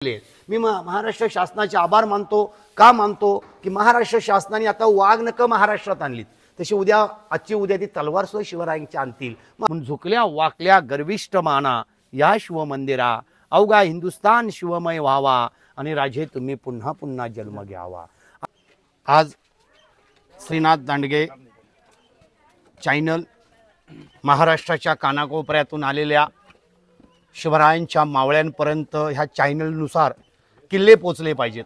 मी महाराष्ट्र शासनाचे आभार मानतो। का मानतो की महाराष्ट्र शासनाने आता वाघनख महाराष्ट्रात आणलीत, तशी उद्या ती तलवार सुद्धा शिवरायांच्या आणतील। म्हणून झुकल्या वाकल्या गर्विष्ठ माना या शिवमंदिरा, अवघा हिंदुस्तान शिवमय व्हावा आणि राजे तुम्ही पुन्हा पुन्हा जन्म घ्यावा। आज श्रीनाथ दांडगे चॅनल महाराष्ट्राच्या कानाकोपऱ्यातून आलेल्या शिवरायांच्या मावळ्यांपर्यंत ह्या चॅनलनुसार किल्ले पोचले पाहिजेत।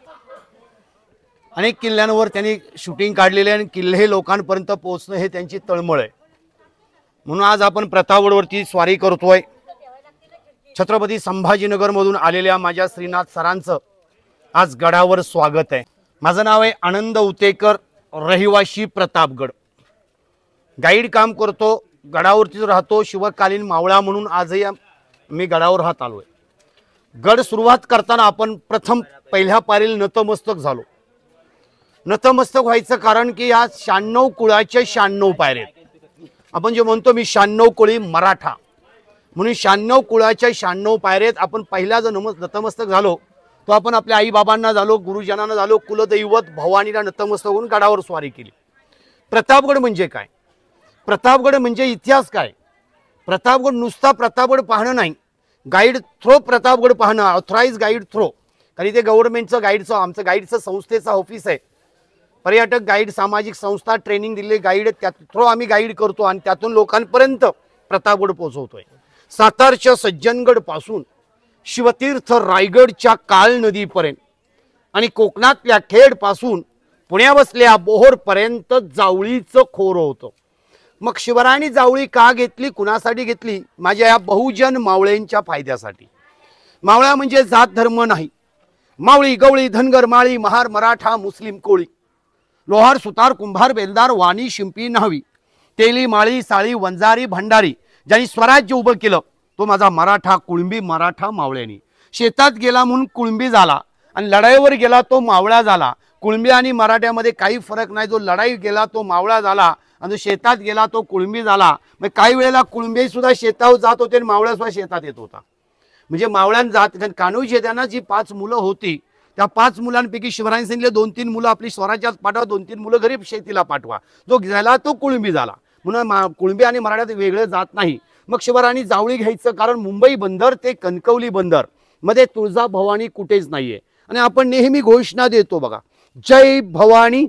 अनेक किल्ल्यांवर त्यांनी शूटिंग काढलेले आणि किल्ले लोकांपर्यंत पोहोचणं हे त्यांची तळमळ आहे। म्हणून आज आपण प्रतापगडवरती स्वारी करतोय। छत्रपती संभाजीनगरमधून आलेल्या माझ्या श्रीनाथ सरांचं आज गडावर स्वागत आहे। माझं नाव आहे आनंद उतेकर, रहिवाशी प्रतापगड। गाईड काम करतो, गडावरती राहतो, शिवकालीन मावळा म्हणून आजही मी गडावर राहत आलोय। गड सुरुवात करताना आपण प्रथम पहिल्या पायरीला नतमस्तक झालो। नतमस्तक व्हायचं कारण की या 96 कुळाचे 96 पायरे आपण जे म्हणतो, मी 96 कुळी मराठा म्हणून 96 कुळाच्या 96 पायरेत आपण पहिला जो नतमस्तक झालो तो आपण आपल्या आई बाबांना झालो, गुरुजनांना झालो, कुलदैवत भवानीला नतमस्तक होऊन गडावर स्वारी केली। प्रतापगड म्हणजे काय? प्रतापगड म्हणजे इतिहास काय? प्रतापगड नुसता प्रतापगड पाहणं नाही, गाईड थ्रो प्रतापगड पाहणं, ऑथराइज गाईड थ्रो। कारण ते गव्हर्नमेंटचं गाईडचं, आमचं गाईडचं संस्थेचा ऑफिस आहे। पर्यटक गाईड, सामाजिक संस्था, ट्रेनिंग दिलेले गाईड, त्या थ्रो आम्ही गाईड करतो आणि त्यातून लोकांपर्यंत प्रतापगड पोहोचवतोय। सातारच्या सज्जनगड पासून शिवतीर्थ रायगडच्या काळ नदीपर्यंत आणि कोकणातल्या खेड पासून पुण्या बसल्या बोहोर पर्यंत जावळीचं खोर होतं। मग शिवरायांनी जावळी का घेतली, कुणासाठी घेतली? माझ्या या बहुजन मावळ्यांच्या फायद्यासाठी। मावळा म्हणजे जात धर्म नाही। मावळी, गवळी, धनगर, माळी, महार, मराठा, मुस्लिम, कोळी, लोहार, सुतार, कुंभार, बेलदार, वाणी, शिंपी, न्हावी, तेली, माळी, साळी, वंजारी, भंडारी, ज्यांनी स्वराज्य उभं केलं तो माझा मराठा, कुळंबी, मराठा मावळ्यांनी। शेतात गेला म्हणून कुळंबी झाला आणि लढाईवर गेला तो मावळा झाला। कुळंबी आणि मराठ्यामध्ये काही फरक नाही, जो लढाई गेला तो मावळा झाला आणि जो शेतात गेला तो कुळंबी झाला। मग काही वेळेला कुळंबी सुद्धा शेतावर जात होते आणि मावळा सुद्धा शेतात येत होता। म्हणजे मावळ्यां जात कान्होजी त्यांना जी 5 मुलं होती, त्या 5 मुलांपैकी शिवरायांनी सांगितले 2-3 मुलं आपली स्वराज्यात पाठवा, 2-3 मुलं घरी शेतीला पाठवा। जो झाला तो कुळंबी झाला। म्हणून कुळंबी आणि मराठ्यात वेगळे जात नाही। मग शिवरायांनी जावळी घ्यायचं कारण मुंबई बंदर ते कणकवली बंदर मध्ये तुळजाभवानी कुठेच नाहीये। आणि आपण नेहमी घोषणा देतो बघा, जय भवानी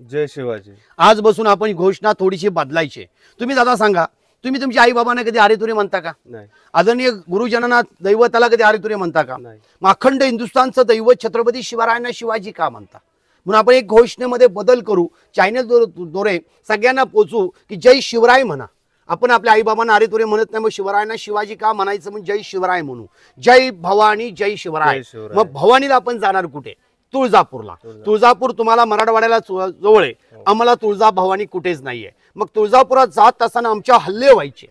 जय शिवाजी। आज बसून आपण घोषणा थोडीशी बदलायची। तुम्ही दादा सांगा, तुम्ही तुमच्या आई बाबांना कधी आरेतुरे म्हणता का? नाही। आदरणीय गुरुजनांना, दैवताला कधी आरेतुरे म्हणता का? नाही। मग अखंड हिंदुस्थानचं दैवत छत्रपती शिवरायांना शिवाजी का म्हणता? म्हणून आपण एक घोषणेमध्ये बदल करू, चॅनल द्वारे सगळ्यांना पोचू की जय शिवराय म्हणा। आपण आपल्या आई बाबांना आरेतुरे म्हणत नाही, मग शिवरायांना शिवाजी का म्हणायचं? म्हणजे जय शिवराय म्हणू। जय भवानी जय शिवराय। मग भवानीला आपण जाणार कुठे? तुळजापूरला। तुळजापूर तुम्हाला मराठवाड्याला जवळ आहे, आम्हाला तुळजाभवानी कुठेच नाहीये। मग तुळजापुरात जात असताना आमच्या हल्ले व्हायचे,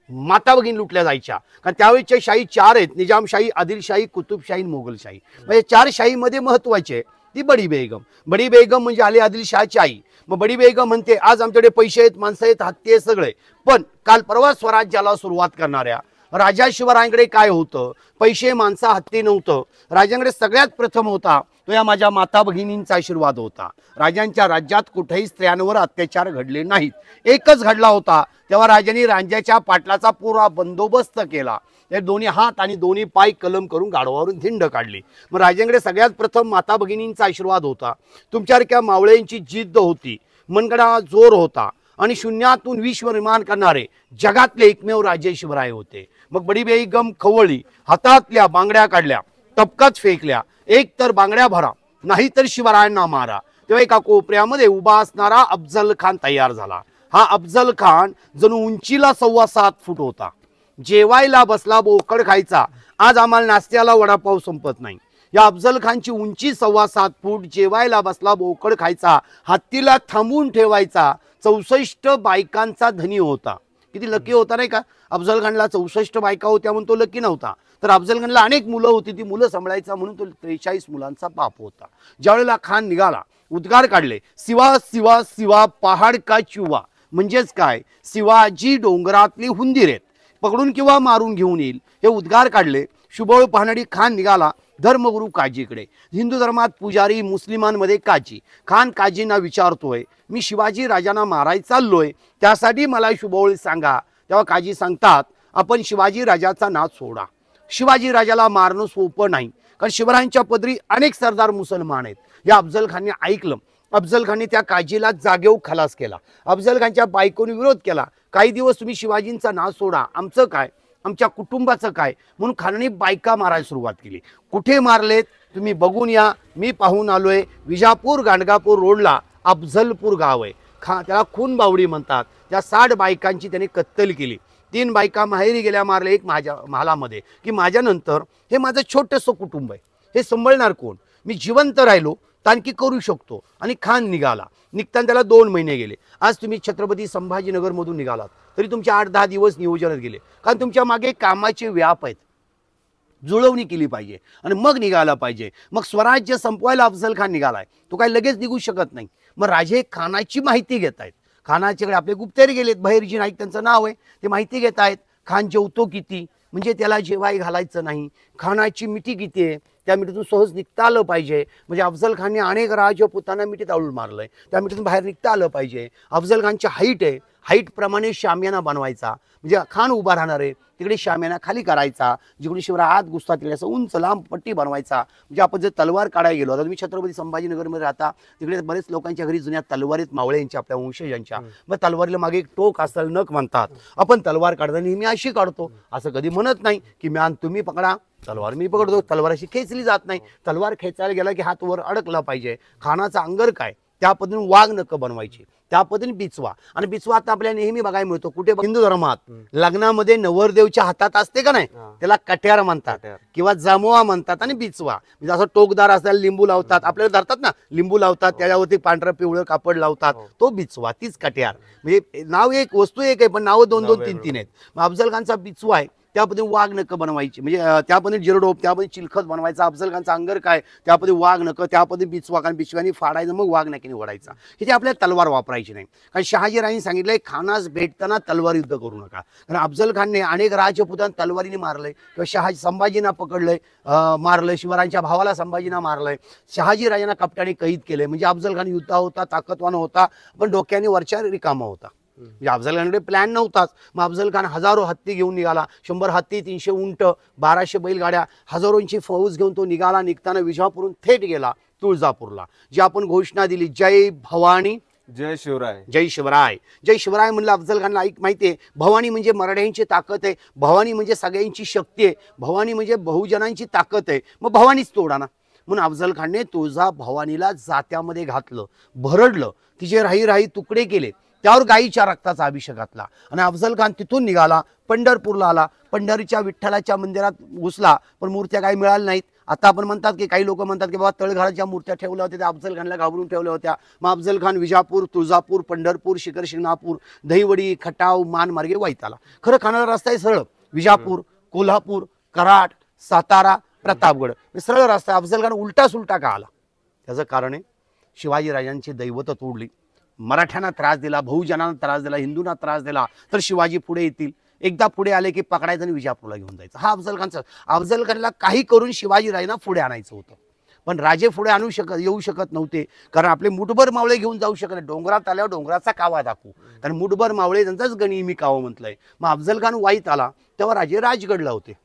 माता भगिनी लुटल्या जायच्या। कारण त्यावेळेच्या शाही 4 आहेत, निजामशाही, आदिलशाही, कुतुबशाही, मोगलशाही। म्हणजे 4 शाहीमध्ये महत्वाचे ती बडी बेगम। बडी बेगम म्हणजे आली आदिलशाहची आई। मग बडी बेगम म्हणते आज आमच्याकडे पैसे आहेत, माणसं आहेत, हत्ती आहेत सगळे, पण काल परवा स्वराज्याला सुरुवात करणाऱ्या राजा शिवरायांकडे काय होतं? पैसे, माणसं, हत्ती नव्हतं। राजांकडे सगळ्यात प्रथम होता तो या माझ्या माता भगिनींचा आशीर्वाद होता। राजांच्या राज्यात कुठेही स्त्रियांवर अत्याचार घडले नाहीत, एकच घडला होता तेव्हा राजांनी राज्याच्या पाटलाचा पुरा बंदोबस्त केला। ते दोन्ही हात आणि दोन्ही पाय कलम करून गाढवावरून धिंड काढली। मग राजांकडे सगळ्यात प्रथम माता भगिनींचा आशीर्वाद होता, तुमच्यासारख्या मावळ्यांची जिद्द होती, मनगडा जोर होता आणि शून्यातून विश्व निर्माण करणारे जगातले एकमेव राजे शिवराय होते। मग बडी बेगम खवळली, हातातल्या बांगड्या काढल्या, टपकात फेकल्या, एक तर बांगड्या भरा नाही तर शिवरायांना मारा। तेव्हा एका कोपऱ्यामध्ये उभा असणारा अफजल खान तयार झाला। हा अफजल खान जणू उंचीला 7.25 फूट होता। जेवायला बसला बोकड खायचा। आज आम्हाला नाश्त्याला वडापाव संपत नाही। या अफजल खानची उंची 7.25 फूट, जेवायला बसला बोकड खायचा, हत्तीला थांबून ठेवायचा, 64 बायकांचा धनी होता। किती लकी होता नाही का? अफजल खानला 64 बायका होत्या म्हणून तो लकी नव्हता, तर अफजल खानला अनेक मुलं होती, ती मुलं सांभाळायचा म्हणून तो 43 मुलांचा बाप होता। ज्यावेळेला खान निघाला, उद्गार काढले, शिवा शिवा शिवा पहाड का चुवा। म्हणजेच काय? शिवाजी डोंगरातली हुंदीर आहेत, पकडून किंवा मारून घेऊन येईल, हे उद्गार काढले। शुभोळ पहाणारी खान निघाला, धर्मगुरू काजीकडे. हिंदू धर्मात पुजारी, मुस्लिमांमध्ये काजी. खान काजींना विचारतोय, मी शिवाजी राजांना मारायला चाललोय, त्यासाठी मला शुभोळी सांगा. तेव्हा काजी सांगतात, आपण शिवाजी राजाचा नाद सोडा. शिवाजी राजाला मारणं सोपं नाही, कारण शिवरायांच्या पदरी अनेक सरदार मुसलमान आहेत. या अफजल खानने ऐकलं. अफजल खानने त्या काजीला जागेवर खलास केला. अफजल खानच्या बायकोने विरोध केला, काही दिवस तुम्ही शिवाजींचा नाद सोडा, आमचं काय, आमच्या कुटुंबाचं काय. म्हणून खानाने बायका मारायला सुरुवात केली. कुठे मारलेत तुम्ही बघून या, मी पाहून आलोय. विजापूर गाणगापूर रोडला अफजलपूर गाव आहे. त्याला खून बावडी म्हणतात. त्या 60 बायकांची त्याने कत्तल केली. 3 बायका माहेरी गेल्या मारल्या, एक माझ्या महालामध्ये, की माझ्यानंतर हे माझं छोटंसं कुटुंब आहे, हे सांभाळणार कोण. मी जिवंत राहिलो तर आणखी करू शकतो. आणि खान निघाला. निघताना त्याला 2 महिने गेले. आज तुम्ही छत्रपती संभाजीनगरमधून निघालात तरी तुमचे 8-10 दिवस नियोजनात गेले, कारण तुमच्या मागे कामाचे व्याप आहेत. जुळवणी केली पाहिजे आणि मग निघाला पाहिजे. मग स्वराज्य संपवायला अफजल खान निघालाय, तो काही लगेच निघू शकत नाही. मग राजे खानाची माहिती घेत आहेत. खानाच्याकडे आपले गुप्तहेर गेलेत, बहिर्जी नाईक त्यांचं नाव आहे, ते माहिती घेत आहेत. खान जेवतो किती, म्हणजे त्याला जेवाय घालायचं नाही. खानाची मिठी किती आहे, त्या मिठीतून सहज निघता आलं पाहिजे. म्हणजे अफजल खानने अनेक राजपुतांना मिठीत आवळून मारलंय, त्या मिठीतून बाहेर निघता आलं पाहिजे. अफजल खानची हाईट आहे, हाईटप्रमाणे शामियाना बनवायचा. म्हणजे खान उभा राहणार आहे, तिकडे शामियाना खाली करायचा. जिकडे शिवराय आत घुसतात तिकडे असं उंच लांब पट्टी बनवायचा. म्हणजे आपण जर तलवार काढायला गेलो, आता तुम्ही छत्रपती संभाजीनगरमध्ये राहता, तिकडे बरेच लोकांच्या घरी जुन्या तलवारीत मावळ्यांच्या, आपल्या वंशजांच्या. मग तलवारीला मागे एक टोक असेल, नख म्हणतात. आपण तलवार काढताना नेहमी अशी काढतो, असं कधी म्हणत नाही की म्यान तुम्ही पकडा, तलवार मी पकडतो. तलवार अशी खेचली जात नाही. तलवार खेचायला गेला की हात वर अडकला पाहिजे. खानाचा अंगर काय, त्या पद्धतीने वाघ नख बनवायची, त्या पद्धतीने बिचवा. आणि बिचवा आता आपल्याला नेहमी बघायला मिळतो कुठे, हिंदू धर्मात लग्नामध्ये नवरदेवच्या हातात असते का नाही, त्याला कट्यार म्हणतात किंवा जमवा म्हणतात. आणि बिचवा म्हणजे असं टोकदार असल्याला लिंबू लावतात, आपल्याला धरतात ना, लिंबू लावतात, त्याच्यावरती पांढरं पिवळं कापड लावतात, तो बिचवा, तीच कट्यार. म्हणजे नाव एक, वस्तू एक आहे, पण नाव 2-2, 3-3 आहेत. मग अफजल खानचा बिचवा आहे, त्या पद्धतीने वाघ नख बनवायची. म्हणजे त्या पद्धतीने जिरडोप, त्या पद्धतीने चिलखत बनवायचा. अफजल खानचा अंगर काय, त्या पद्धतीने वाघ नख, त्या पद्धतीने बिचवा, कारण बिचव्याने फाडायचं, मग वाघ नक्कीने ओढायचा. हे ते आपल्याला तलवार वापरायची नाही. कारण शहाजीराजांनी सांगितलंय, खानास भेटताना तलवार युद्ध करू नका. कारण अफजल खानने अनेक राजपुतांना तलवारीने मारलंय, किंवा संभाजींना पकडलंय, मारलंय. शिवरायांच्या भावाला संभाजींना मारलंय. शहाजीराजांना कपट्याने कैद केलंय. म्हणजे अफजल खान युद्ध होता, ताकदवान होता, पण डोक्याने वरच्या रिकामा होता. म्हणजे अफजल खानकडे प्लॅन नव्हताच. मग अफजल खान हजारो हत्ती घेऊन निघाला. 100 हत्ती, 300 उंट, 1200 बैलगाड्या, हजारोंची फौज घेऊन तो निघाला. निघताना विजापूरहून थेट गेला तुळजापूरला. जी आपण घोषणा दिली, जय भवानी जय शिवराय, जय शिवराय. जय शिवराय म्हणलं अफजल खानला माहिती आहे, भवानी म्हणजे मराठ्यांची ताकद आहे, भवानी म्हणजे सगळ्यांची शक्ती आहे, भवानी म्हणजे बहुजनांची ताकद आहे. मग भवानीच तोडा ना. म्हणून अफजल खानने तुळजा भवानीला जात्यामध्ये घातलं, भरडलं, तिचे राही तुकडे केले, त्यावर गायीच्या रक्ताचा अभिषेक घातला. आणि अफजल खान तिथून निघाला, पंढरपूरला आला. पंढरीच्या विठ्ठलाच्या मंदिरात घुसला, पण मूर्त्या काही मिळाल्या नाहीत. आता आपण म्हणतात की काही लोक म्हणतात की बाबा तळघराच्या मूर्त्या ठेवल्या होत्या त्या अफजल खानला घाबरून ठेवल्या होत्या. मग अफजल खान विजापूर, तुळजापूर, पंढरपूर, शिखर शिंगणापूर, दहीवडी, खटाव, मानमार्गे वाईत आला. खरं खानाला रस्ता आहे सरळ, विजापूर, कोल्हापूर, कराड, सातारा, प्रतापगड, सरळ रस्ता. अफजल खान उलटा सुलटा का आला, त्याचं कारण आहे शिवाजीराजांची दैवत तोडली, मराठ्यांना त्रास दिला, बहुजनांना त्रास दिला, हिंदूंना त्रास दिला, तर शिवाजी पुढे येतील. एकदा पुढे आले की पकडायचं आणि विजापूरला घेऊन जायचं. हा अफजल खानचा. अफजल खानला काही करून शिवाजीराजांना पुढे आणायचं होतं, पण राजे पुढे येऊ शकत नव्हते, कारण आपले मुठभर मावळे घेऊन जाऊ शकत नाही. डोंगरात आल्यावर डोंगराचा कावा दाखवू, कारण मुठभर मावळे त्यांचाच गनिमी कावा म्हटलंय. मग अफजल खान वाईत आला तेव्हा राजे राजगडला होते.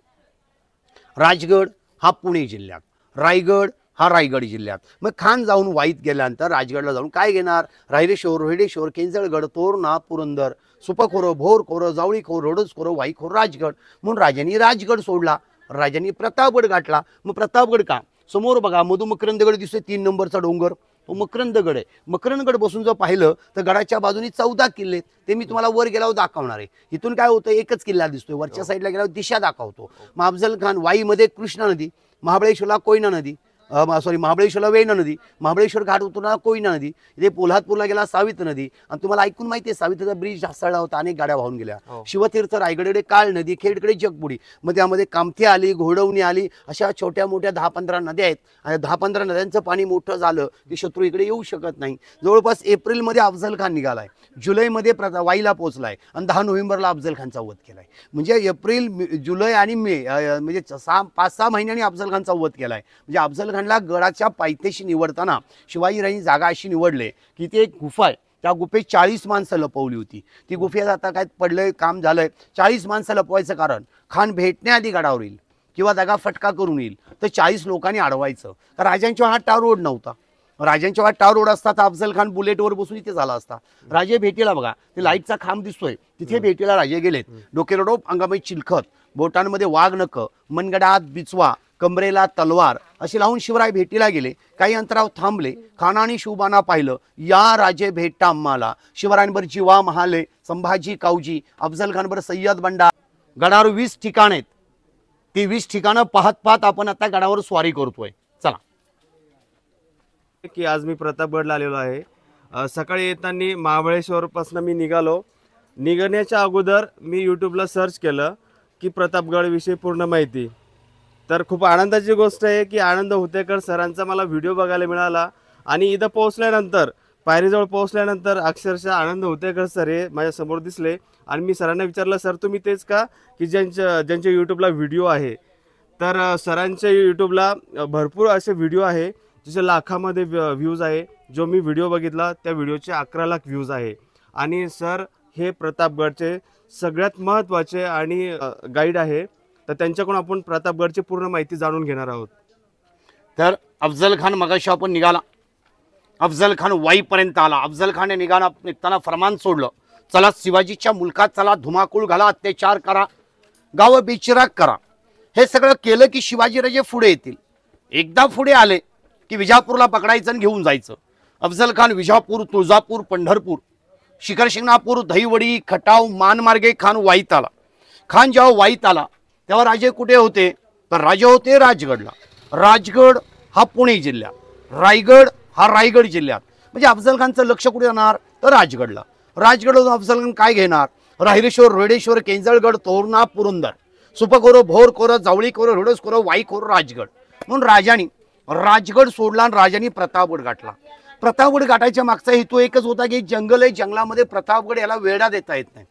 राजगड हा पुणे जिल्ह्यात, रायगड हा रायगड जिल्ह्यात. मग खान जाऊन वाईत गेल्यानंतर राजगडला जाऊन काय घेणार, रायरेश्वर, रोहिडेश्वर, केंजळगड, तोरणा, पुरंदर, सुपखोरं, भोरखोरं, जावळीखोर, रोडसखोरं, वाईखोर, राजगड. म्हणून राजांनी राजगड सोडला, राजांनी प्रतापगड गाठला. मग प्रतापगड का, समोर बघा मधुमकरंदगड दिसतोय, 3 नंबरचा डोंगर, तो मकरंदगड आहे. मकरंदगड बसून जर पाहिलं तर गडाच्या बाजूनी 14 किल्ले, ते मी तुम्हाला वर गेल्यावर दाखवणार आहे. इथून काय होतं, एकच किल्ला दिसतोय, वरच्या साईडला गेल्यावर दिशा दाखवतो. मग अफजल खान वाईमध्ये कृष्णा नदी, महाबळेश्वरला कोयना नदी, महाबळेश्वरला वेण्णा नदी, महाबळेश्वर घाट उतरला कोयना नदी, इथे पोल्हादपूरला गेला सावित्र नदी. आणि तुम्हाला ऐकून माहिती आहे सावित्रीचा ब्रिज ढासळला होता, अनेक गाड्या वाहून गेल्या. शिवतीर्थ रायगडकडे काळ नदी, खेडकडे जगबुडी, मग त्यामध्ये कामठी आली, घोडवणी आली, अशा छोट्या मोठ्या 10-15 नद्या आहेत. आणि 10-15 नद्यांचं पाणी मोठं झालं की शत्रू इकडे येऊ शकत नाही. जवळपास एप्रिलमध्ये अफजल खान निघालाय, जुलैमध्ये वाईला पोहोचलाय आणि 10 नोव्हेंबरला अफजल खानचा वध केलाय. म्हणजे एप्रिल, जुलै आणि मे म्हणजे 5-6 महिन्यांनी अफजल खानचा वध केलाय. म्हणजे अफजल खानला गडाच्या पायथ्याशी निवडताना शिवाजीराजांनी जागा अशी निवडले की ती एक गुफा आहे, त्या गुफेत 40 माणसं लपवली होती. ती गुफेत आता काय पडलंय, काम झालंय. 40 माणसं लपवायचं कारण खान भेटण्याआधी गडावर येईल किंवा जागा फटका करून येईल, तर 40 लोकांनी अडवायचं. कारण राजांच्या हा टार रोड नव्हता. राजांच्या वाट टावर रोड असता तर अफजल खान बुलेटवर बसून इथे झाला असता. राजे भेटीला बघा, ते लाईटचा खांब दिसतोय, तिथे भेटीला राजे गेलेत. डोकेरडोप, अंगामध्ये चिलखत, बोटांमध्ये वाघ नख, मनगडात बिचवा, कमरेला तलवार अशी लावून शिवराय भेटीला गेले. काही अंतरावर थांबले, खाना आणि शिवबाना पाहिलं, या राजे भेटता आम्हाला. शिवरायांवर जिवा महाले, संभाजी कावजी, अफजल खानवर सय्यद बंडा. गडावर 20 ठिकाण आहेत. ती 20 ठिकाणं पाहत पाहत आपण आता गडावर स्वारी करतोय. चला. की आज मी प्रतापगडला आलेलो आहे. सकाळी येताना महाबळेश्वरपासून मी निघालो. निघण्याच्या अगोदर मी यूट्यूबला सर्च केलं की प्रतापगडविषयी पूर्ण माहिती. तर खूप आनंदाची गोष्ट आहे की आनंद हुतेकर सरांचा मला व्हिडिओ बघायला मिळाला. आणि इथं पोहोचल्यानंतर, पायरीजवळ पोहोचल्यानंतर अक्षरशः आनंद हुतेकर सर हे माझ्यासमोर दिसले. आणि मी सरांना विचारलं, सर तुम्ही तेच का की ज्यांच्या यूट्यूबला व्हिडिओ आहे? तर सरांच्या यूट्यूबला भरपूर असे व्हिडिओ आहे जसे लाखामध्ये व्ह्यूज आहे. जो मी व्हिडिओ बघितला त्या व्हिडिओचे 11 लाख व्ह्यूज आहे. आणि सर हे प्रतापगडचे सगळ्यात महत्त्वाचे आणि गाईड आहे. तर त्यांच्याकडून आपण प्रतापगडची पूर्ण माहिती जाणून घेणार आहोत. तर अफजल खान मगाशी आपण निघाला, अफजल खान वाईपर्यंत आला. अफजल खान निघताना फरमान सोडलं, चला शिवाजीच्या मुलकात चला, धुमाकूळ घाला, अत्याचार करा, गावं बेचिराग करा. हे सगळं केलं की शिवाजीराजे पुढे येतील. एकदा पुढे आले की विजापूरला पकडायचं आणि घेऊन जायचं. अफजल खान विजापूर, तुळजापूर, पंढरपूर, शिखर शिंगणापूर, दहीवडी, खटाव, मानमार्गे खान वाईत आला. खान जेव्हा वाईत आला तेव्हा राजे कुठे होते? तर राजे होते राजगडला. राजगड हा पुणे जिल्ह्यात, रायगड हा रायगड जिल्ह्यात. म्हणजे अफजल खानचं लक्ष कुठे जाणार? तर राजगडला. राजगडला अफजल खान काय घेणार? राहिरेश्वर, रोडेश्वर, केंजळगड, तोरणा, पुरंदर, सुपखोर, भोरखोर, जावळीखोर, रोडसखोर, वाईखोर, राजगड. म्हणून राजानी राजगड सोडला आणि राजांनी प्रतापगड गाठला. प्रतापगड गाठायच्या मागचा हेतू एकच होता की जंगल आहे, जंगलामध्ये प्रतापगड याला वेढा देता येत नाही.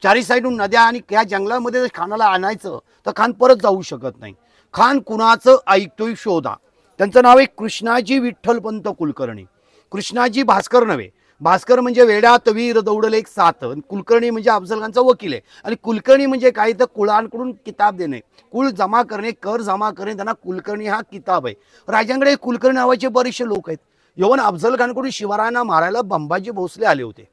चारी साईडून नद्या आणि त्या जंगलामध्ये खानाला आणायचं तर खान परत जाऊ शकत नाही. खान कुणाचं ऐकतोय शोधा. त्यांचं नाव आहे कृष्णाजी विठ्ठलपंत कुलकर्णी. कृष्णाजी भास्कर नव्हे, भास्कर म्हणजे वेड्यात वीर दौडले एक साथ. कुलकर्णी म्हणजे अफजल खानचा वकील आहे. आणि कुलकर्णी म्हणजे काय? तर कुळांकडून किताब देणे, कुळ जमा करणे, कर जमा करणे, त्यांना कुलकर्णी हा किताब आहे. राजांकडे कुलकर्णी नावाचे बरेचसे लोक आहेत. यवन अफजल खानकडून शिवरायांना मारायला बंबाजी भोसले आले होते,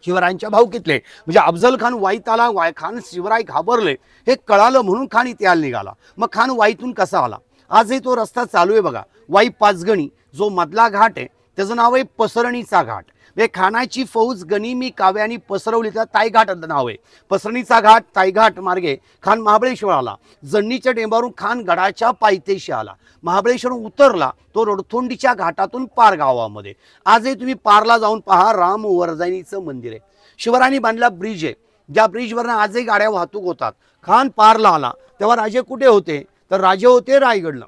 शिवरायांच्या भाऊकीतले. म्हणजे अफजल खान वाईत आला, खान शिवराय घाबरले हे कळालं म्हणून खान इथे आला निघाला. मग खान वाईतून कसा आला? आजही तो रस्ता चालू आहे बघा. वाई पाचगणी जो मधला घाट आहे त्याचं नाव आहे पसरणीचा घाट. म्हणजे खानाची फौज गनिमी काव्यानी पसरवली, त्या ताईघाट नाव आहे. पसरणीचा घाट, ताईघाट मार्गे खान महाबळेश्वर आला. जडणीच्या टेंबावरून खान गडाच्या पायथ्याशी आला. महाबळेश्वर उतरला तो रडथोंडीच्या घाटातून पार गावामध्ये. आजही तुम्ही पारला जाऊन पहा, राम वर्धनीचं मंदिर आहे. शिवरायांनी बांधला ब्रिज आहे, ज्या ब्रिजवरनं आजही गाड्या वाहतूक होतात. खान पारला आला तेव्हा राजे कुठे होते? तर राजे होते रायगडला,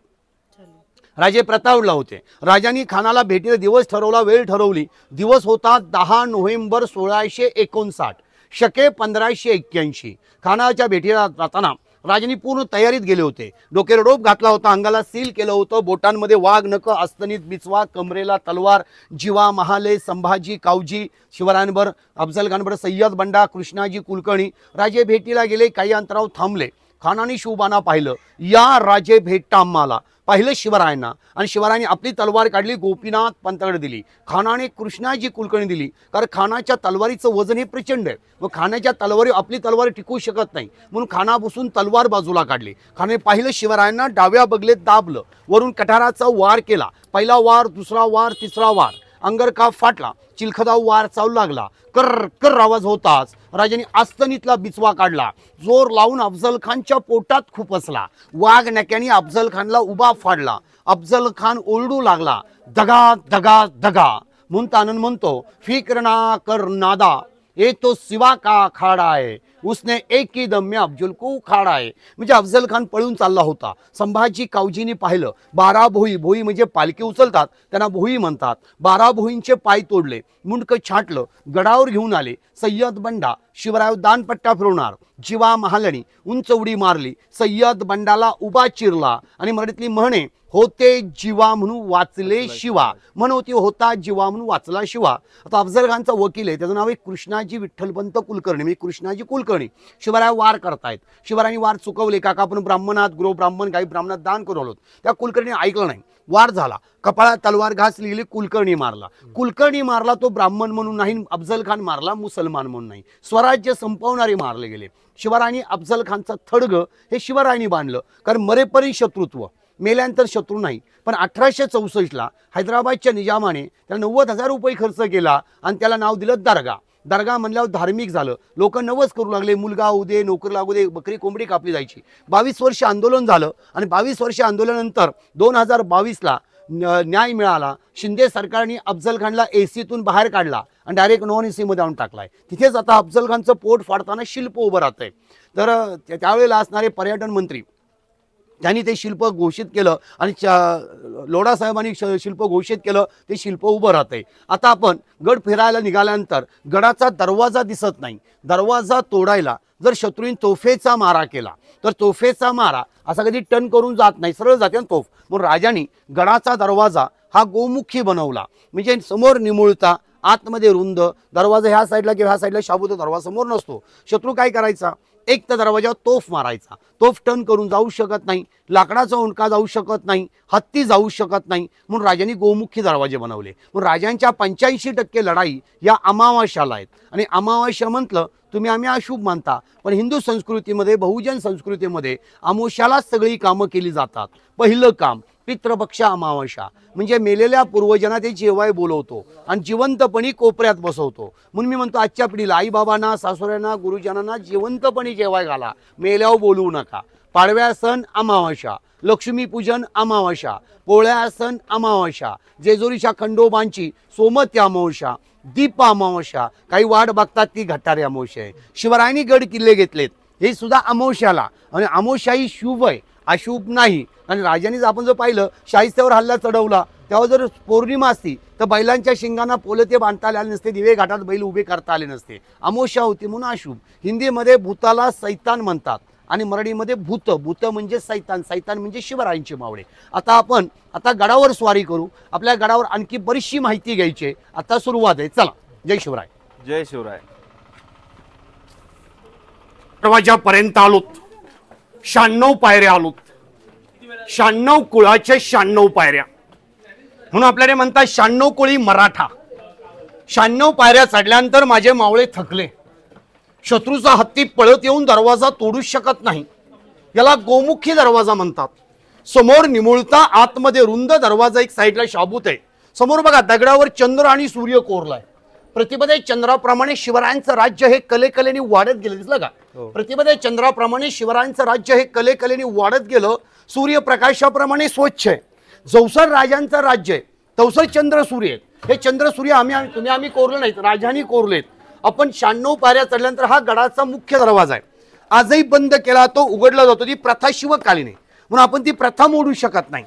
राजे प्रतापगडला होते. राजांनी खानाला भेटीला दिवस ठरवला, वेळ ठरवली. दिवस होता 10 नोव्हेंबर 1659, शके 1581. खानाच्या भेटीला जाताना राजांनी पूर्ण तयारीत गेले होते. डोक्यावर डोप घातला होता, अंगाला सील केलं होतं, बोटांमध्ये वाघ नख, अस्तनीत बिचवा, कमरेला तलवार, जिवा महाले, संभाजी कावजी, शिवरायांवर अफजल खानवर सय्यद बंडा, कृष्णाजी कुलकर्णी. राजे भेटीला गेले, काही अंतरावर थांबले. खानाने शिवबाना पाहिलं, या राजे भेटता आम्हाला. पाहिलं शिवरायांना आणि शिवरायांनी आपली तलवार काढली, गोपीनाथ पंताकडे दिली. खानाने कृष्णाजी कुलकर्णी दिली, कारण खानाच्या तलवारीचं वजन हे प्रचंड आहे. मग खानाच्या तलवारी आपली तलवार टिकू शकत नाही म्हणून खाना बसून तलवार बाजूला काढली. खानाने पाहिलं शिवरायांना, डाव्या बगलेत दाबलं, वरून कठाराचा वार केला. पहिला वार, दुसरा वार, तिसरा वार, अंगरका फाटला, चिलखदाव वार चालू लागला. कर कर आवाज होताच राजाने आस्तनीतला बिचवा काढला, जोर लावून अफजल खानच्या पोटात खुपसला, वाघ नक्याने अफजल खानला उभा फाडला. अफजल खान ओरडू लागला, दगा दगा दगा. म्हणून आनंद म्हणतो, फिक्र ना कर नादा, ये तो सिवा का अखाड़ा है, उसने एक ही दम में अफजल को उखाड़ा है. म्हणजे अफजल खान पळून चालला होता. संभाजी कावजीने पाहिलं, 12 भोई, भोई म्हणजे पालखी उचलतात त्यांना भोई म्हणतात, 12 भोईंचे पाय तोडले, मुंडकं छाटलं, गडावर घेऊन आले. सय्यद बंडा शिवराय दानपट्टा फिरवणार, जीवा महालणी उंच उडी मारली, सय्यद बंडाला उभा चिरला. आणि मराठीतली म्हणे, होते जीवा म्हणून वाचले शिवा, म्हण होती होता जीवा म्हणून वाचला शिवा. आता अफजल खानचा वकील आहे, त्याचं नाव आहे कृष्णाजी विठ्ठलपंत कुलकर्णी, म्हणजे कृष्णाजी कुलकर्णी. शिवराय वार करतायत, शिवरायांनी वार चुकवले, काका आपण ब्राह्मणात गृह ब्राह्मण काही ब्राह्मणात दान करू आलो. त्या कुलकर्णी ऐकलं नाही, वार झाला, कपाळात तलवार घासली गेली, कुलकर्णी मारला. कुलकर्णी मारला तो ब्राह्मण म्हणून नाही, अफजल खान मारला मुसलमान म्हणून नाही. स्वराज्य संपवणारे मारले गेले. शिवरायांनी अफजल खानचं थडगं हे शिवरायांनी बांधलं, कारण मरेपर्यंत शत्रुत्व, मेल्यानंतर शत्रू नाही. पण 1864ला हैदराबादच्या निजामाने त्याला 90,000 रुपये खर्च केला आणि त्याला नाव दिलं दर्गा. दर्गा म्हणल्यावर धार्मिक झालं, लोक नवस करू लागले, मुलगा होऊ दे, नोकरी लागू दे, बकरी कोंबडी कापली जायची. 22 वर्ष आंदोलन झालं आणि 22 वर्ष आंदोलनानंतर 2022ला न्याय मिळाला. शिंदे सरकारने अफजल खानला एसीतून बाहेर काढला आणि डायरेक्ट नॉन एसीमध्ये आणून टाकलाय. तिथेच आता अफजल खानचं पोट फाडताना शिल्प उभं राहतंय. तर त्यावेळेला असणारे पर्यटन मंत्री त्यांनी ते शिल्प घोषित केलं आणि लोढा साहेबांनी शिल्प घोषित केलं, ते शिल्प उभं राहतंय. आता आपण गड फिरायला निघाल्यानंतर गडाचा दरवाजा दिसत नाही. दरवाजा तोडायला जर शत्रूंनी तोफेचा मारा केला तर तोफेचा मारा असा कधी टर्न करून जात नाही, सरळ जाते ना तोफ. म्हणून राजांनी गडाचा दरवाजा हा गोमुखी बनवला, म्हणजे समोर निमुळता, आतमध्ये रुंद. दरवाजा ह्या साईडला किंवा ह्या साईडला शाबूत दरवाजा समोर नसतो. शत्रू काय करायचा, एक तर दरवाजावर तोफ मारायचा, तोफ टर्न करून जाऊ शकत नाही, लाकडाचा उंडका जाऊ शकत नाही, हत्ती जाऊ शकत नाही. म्हणून राजांनी गोमुखी दरवाजे बनवले. म्हणून राजांच्या 85% लढाई या अमावास्याला आहेत. आणि अमावास्या म्हटलं तुम्ही आम्ही अशुभ मानता, पण हिंदू संस्कृतीमध्ये, बहुजन संस्कृतीमध्ये अमावास्यालाच सगळी कामं केली जातात. पहिलं काम पितृपक्ष अमावास्या, म्हणजे मेलेल्या पूर्वजांना ते जेवाय बोलवतो आणि जिवंतपणी कोपऱ्यात बसवतो. म्हणून मी म्हणतो आजच्या पिढीला, आई बाबांना, सासऱ्यांना, गुरुजनांना जिवंतपणी जेवाय घाला, मेल्यावर बोलवू नका. पाडव्या सण अमावास्या, लक्ष्मीपूजन अमावास्या, पोळ्या सण अमावास्या, जेजुरीच्या खंडोबांची सोमती अमावास्या, दीप अमावास्या, काही वाट बघतात ती घटारी अमावास्या आहे. शिवरायांनी गड किल्ले घेतलेत हे सुद्धा अमावास्याला, आणि अमावास्या ही शुभ आहे, अशुभ नाही. आणि राजांनीच आपण जर पाहिलं, शाहिस्त्यावर हल्ला चढवला तेव्हा जर पौर्णिमा असती तर बैलांच्या शिंगांना पोलते बांधता आले नसते, दिवे घाटात बैल उभे करता आले नसते. अमावास्या होती म्हणून अशुभ. हिंदीमध्ये भूताला सैतान म्हणतात आणि मराठीमध्ये भूत, भूत म्हणजे सैतान, सैतान म्हणजे शिवरायांचे मावळे. आता गडावर स्वारी करू. आपल्या गडावर आणखी बरीचशी माहिती घ्यायची. आता सुरुवात आहे, चला. जय शिवराय. जय शिवराय. दरवाजापर्यंत आलोत, 96 पायऱ्या आलोत, 96 कुळाच्या 96 पायऱ्या. म्हणून आपल्याला म्हणतात 96 कुळी मराठा. 96 पायऱ्या चढल्यानंतर माझे मावळे थकले. शत्रूचा हत्ती पळत येऊन दरवाजा तोडू शकत नाही, याला गोमुखी दरवाजा म्हणतात. समोर निमुळता, आतमध्ये रुंद दरवाजा, एक साईडला शाबूत आहे. समोर बघा दगडावर चंद्र आणि सूर्य कोरलाय. प्रतिपदे चंद्राप्रमाणे शिवरायांचं राज्य हे कलेकलेने वाढत गेलं, दिसलं का? प्रतिपदे चंद्राप्रमाणे शिवरायांचं राज्य हे कलेकलेने वाढत गेलं. सूर्यप्रकाशाप्रमाणे स्वच्छ आहे. जवसर राजांचं राज्य आहे, तवसर चंद्र सूर्य आहेत. हे चंद्र सूर्य आम्ही कोरले नाहीत, राजांनी कोरलेत. आपण 96 पायऱ्या चढल्यानंतर हा गडाचा मुख्य दरवाजा आहे. आजही बंद केला तो उघडला जातो. ती प्रथा शिवकालीन आहे, म्हणून आपण ती प्रथा मोडू शकत नाही.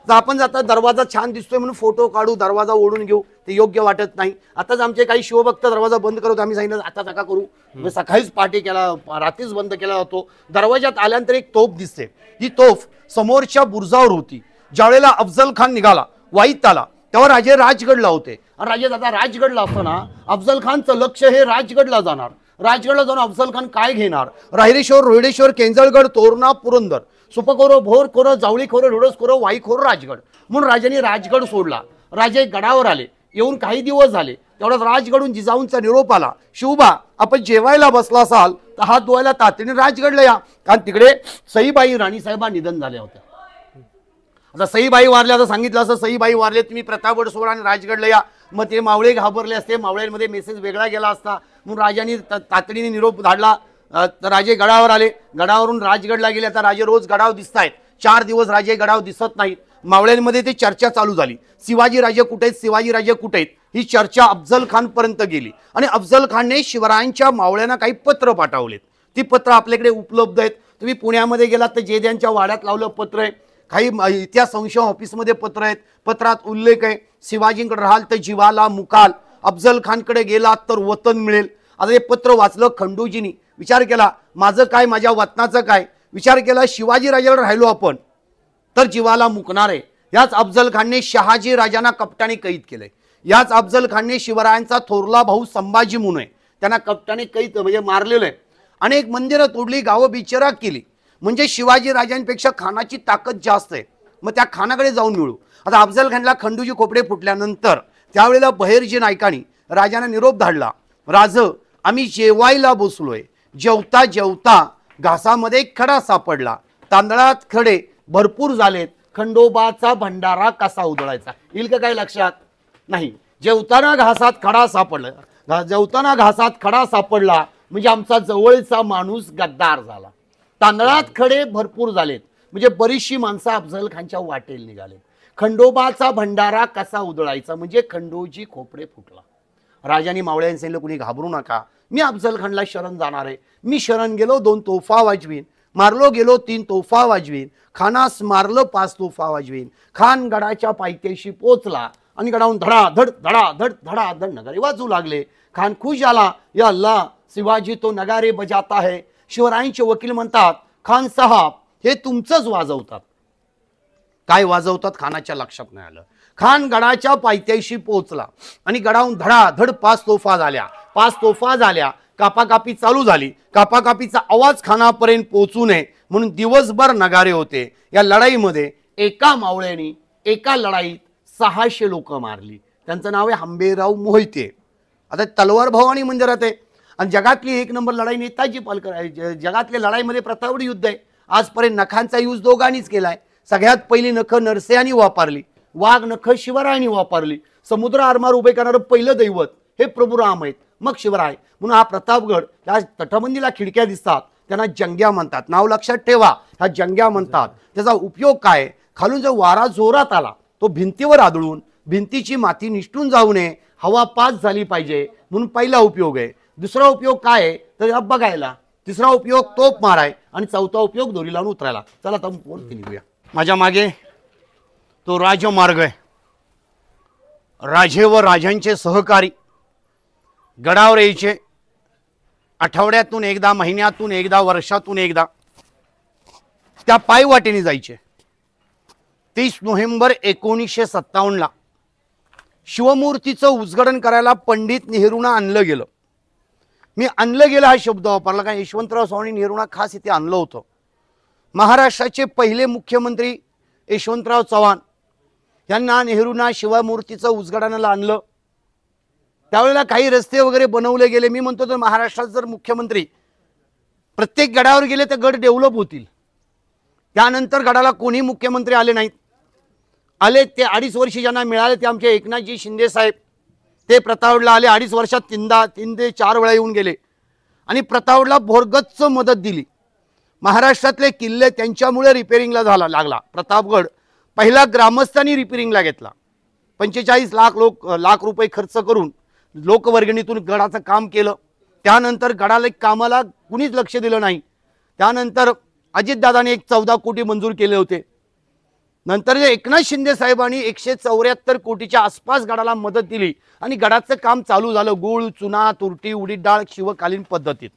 जर आपण जाता दरवाजा छान दिसतोय म्हणून फोटो काढू, दरवाजा ओढून घेऊ, ते योग्य वाटत नाही. आताच आमचे काही शिवभक्त दरवाजा बंद करतो, आम्ही सांगितलं आता नका करू. सकाळीच पहाटे केला, रात्रीच बंद केला जातो. दरवाजात आल्यानंतर एक तोफ दिसते. ही तोफ समोरच्या बुरुजावर होती. ज्यावेळेला अफजल खान निघाला, वाईत आला, तेव्हा राजे राजगडला होते. आणि राजे आता राजगडला असताना अफजल खानचं लक्ष हे राजगडला जाणार. राजगडला जाऊन अफजल खान काय घेणार? राहिरेश्वर, रोहिडेश्वर, केंजळगड, तोरणा, पुरंदर, सुपखोरं, भोरखोरं, जावळीखोरं, ढोडसखोरं, वाईखोरं, राजगड. म्हणून राजांनी राजगड सोडला. राजे गडावर आले. येऊन काही दिवस झाले, तेवढ्यात राजगडून जिजाऊंचा निरोप आला, शिवबा आपण जेवायला बसला असाल तर हात धुवायला तातडीने राजगडला या, कारण तिकडे सईबाई राणीसाहेबा निधन झाल्या होत्या. आता सईबाई वारल्या, आता सांगितलं असं सईबाई वारले, तुम्ही प्रतापगड सोडा आणि राजगडला या. मग ते मावळे घाबरले असते, मावळ्यांमध्ये मेसेज वेगळा गेला असता. म्हणून राजाने तातडीने निरोप धाडला. तर राजे गडावर आले. गडावरून राजगडला गेले. आता राजे रोज गडावर दिसत आहेत. 4 दिवस राजे गडावर दिसत नाहीत. मावळ्यांमध्ये ते चर्चा चालू झाली. शिवाजी राजे कुठे आहेत, शिवाजी राजे कुठे आहेत, ही चर्चा अफजल खान पर्यंत गेली. आणि अफजल खानने शिवरायांच्या मावळ्यांना काही पत्र पाठवलेत. ती पत्र आपल्याकडे उपलब्ध आहेत. तुम्ही पुण्यामध्ये गेलात तर जेद्यांच्या वाड्यात लावलं पत्र आहे. काही इतिहास संशय ऑफिसमध्ये पत्र आहेत. पत्रात उल्लेख आहे, शिवाजींकडे राहाल तर जीवाला मुकाल, अफजल खानकडे गेलात तर वतन मिळेल. आता हे पत्र वाचलं खंडूजींनी. विचार केला, माझं काय, माझ्या वतनाचं काय. विचार केला, शिवाजी राजाला राहिलो आपण तर जीवाला मुकणार आहे. याच अफजल खानने शहाजी राजांना कपटाने कैद केलंय. याच अफजल खानने शिवरायांचा थोरला भाऊ संभाजी म्हणून आहे, त्यांना कपटाने कैद म्हणजे मारलेलं आहे. अनेक मंदिरं तोडली, गावं बिचरा केली. म्हणजे शिवाजी राजांपेक्षा खानाची ताकद जास्त आहे. मग त्या खानाकडे जाऊन मिळू. आता अफजल खानला खंडूजी खोपडे फुटल्यानंतर त्यावेळेला बहिर्जी नायकांनी राजांना निरोप धाडला, राज आम्ही जेवायला बसलोय, जेवता जेवता घासामध्ये खडा सापडला, तांदळात खडे भरपूर झालेत, खंडोबाचा भंडारा कसा उधळायचा. येईल का काय लक्षात नाही. जेवताना घासात खडा सापडला, जेवताना घासात खडा सापडला म्हणजे आमचा जवळचा माणूस गद्दार झाला. तांदळात खडे भरपूर झालेत म्हणजे बरीचशी माणसं अफजल खानच्या वाटेल निघाले. खंडोबाचा भंडारा कसा उधळायचा म्हणजे खंडोजी खोपडे फुटला. राजाने मावळ्यांनी सांगितलं, कुणी घाबरू नका, मी अफजल खानला शरण जाणार आहे. मी शरण गेलो 2 तोफा वाजवीन, मारलो गेलो 3 तोफा वाजवीन, खानास मारलं 5 तोफा वाजवीन. खान गडाच्या पायथ्याशी पोचला आणि गडावून धडाधड धडाधड धडाधड नगारे वाजू लागले. खान खुश झाला, या अल्लाह शिवाजी तो नगारे बजाता है. शिवरायांचे वकील म्हणतात, खान साहब हे तुमचंच वाजवतात. काय वाजवतात खानाच्या लक्षात नाही आलं. खान गडाच्या पायथ्याशी पोहोचला आणि गडावून धडाधड 5 तोफा झाल्या. 5 तोफा झाल्या, कापाकापी चालू झाली. कापाकापीचा आवाज खानापर्यंत पोहोचू नये म्हणून दिवसभर नगारे होते. या लढाईमध्ये एका मावळ्याने एका लढाईत 600 लोक मारली. त्यांचं नाव आहे हंबेराव मोहिते. आता तलवार भवानी मंदिरात आहे आणि जगातली 1 नंबर लढाई नेताजी पालकर आहे. जगातल्या लढाईमध्ये प्रतापगड युद्ध आहे. आजपर्यंत नखांचा यूज दोघांनीच केलाय. सगळ्यात पहिली नख नरसिंहांनी वापरली, वाघ नख शिवरायांनी वापरली. समुद्र आरमार उभे करणारं पहिलं दैवत हे प्रभू राम आहेत, मग शिवराय. म्हणून हा प्रतापगड, त्या तटबंदीला खिडक्या दिसतात त्यांना जंग्या म्हणतात. नाव लक्षात ठेवा, ह्या जंग्या म्हणतात. त्याचा उपयोग काय, खालून जर वारा जोरात आला तो भिंतीवर आदळून भिंतीची माती निष्ठून जाऊ नये, हवा पास झाली पाहिजे म्हणून पहिला उपयोग आहे. दुसरा उपयोग काय आहे तर बघायला. तिसरा उपयोग तोप माराय आणि चौथा उपयोग दोरी लावून उतरायला. चला आता वरती निघूया. माझ्या मागे तो राजमार्ग आहे. राजे व राजांचे सहकारी गडावर यायचे. आठवड्यातून एकदा, महिन्यातून एकदा, वर्षातून एकदा त्या पायवाटेने जायचे. 30 नोव्हेंबर 1957ला शिवमूर्तीचं उजगडण करायला पंडित नेहरूंना आणलं गेलं. मी आणलं गेलं हा शब्द वापरला कारण यशवंतराव चव्हाण नेहरूंना खास इथे आणलं होतं. महाराष्ट्राचे पहिले मुख्यमंत्री यशवंतराव चव्हाण यांना नेहरूंना शिवमूर्तीचं उजगडणाला आणलं. त्यावेळेला काही रस्ते वगैरे बनवले गेले. मी म्हणतो तर महाराष्ट्रात जर मुख्यमंत्री प्रत्येक गडावर गेले तर गड डेव्हलप होतील. त्यानंतर गडाला कोणी मुख्यमंत्री आले नाहीत. आले ते 2.5 वर्ष ज्यांना मिळाले ते आमचे एकनाथजी शिंदे साहेब. ते प्रतापगडला आले. 2.5 वर्षात 3 ते 4 वेळा येऊन गेले आणि प्रतापगडला भोरगच्च मदत दिली. महाराष्ट्रातले किल्ले त्यांच्यामुळे रिपेरिंगला लागला. प्रतापगड पहिला ग्रामस्थांनी रिपेरिंगला घेतला. 45 लाख रुपये खर्च करून लोकवर्गणीतून गडाचं काम केलं. त्यानंतर गडाला कामाला कुणीच लक्ष दिलं नाही. त्यानंतर अजितदादांनी 14 कोटी मंजूर केले होते. नंतर एकनाथ शिंदे साहेबांनी 174 कोटीच्या आसपास गडाला मदत दिली आणि गडाचं काम चालू झालं. गुळ, चुना, तुरटी, उडीद डाळ शिवकालीन पद्धतीत.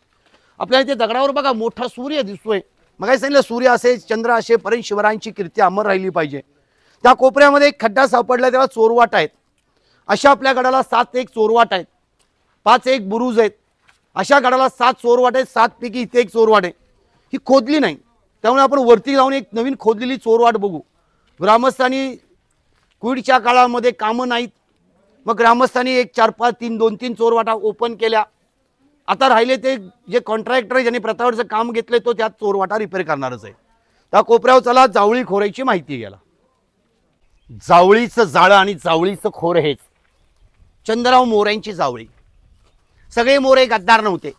आपल्याला इथे दगडावर बघा मोठा सूर्य दिसतोय. मग काय सांगितलं, सूर्य असे चंद्र असे पर्यंत शिवरायांची कीर्ती अमर राहिली पाहिजे. त्या कोपऱ्यामध्ये एक खड्डा सापडला, तेव्हा चोरवाट आहेत. अशा आपल्या गडाला 7 चोरवाट आहेत, 5 बुरुज आहेत. अशा गडाला 7 चोरवाट आहेत. 7 पैकी इथे 1 चोरवाट आहे. ही खोदली नाही, त्यामुळे आपण वरती जाऊन एक नवीन खोदलेली चोरवाट बघू. ग्रामस्थांनी कोविडच्या काळामध्ये कामं नाहीत, मग ग्रामस्थांनी 1 4 5 3 2 3 चोरवाटा ओपन केल्या. आता राहिले ते जे कॉन्ट्रॅक्टर ज्यांनी प्रतापगडचं काम घेतले तो त्यात चोरवाटा रिपेअर करणारच आहे. त्या कोपऱ्यावर चला जावळी खोऱ्याची माहिती घ्यायला. जावळीचं जाळं आणि जावळीचं खोर हेच चंद्रराव मोऱ्यांची जावळी. सगळे मोरे गद्दार नव्हते.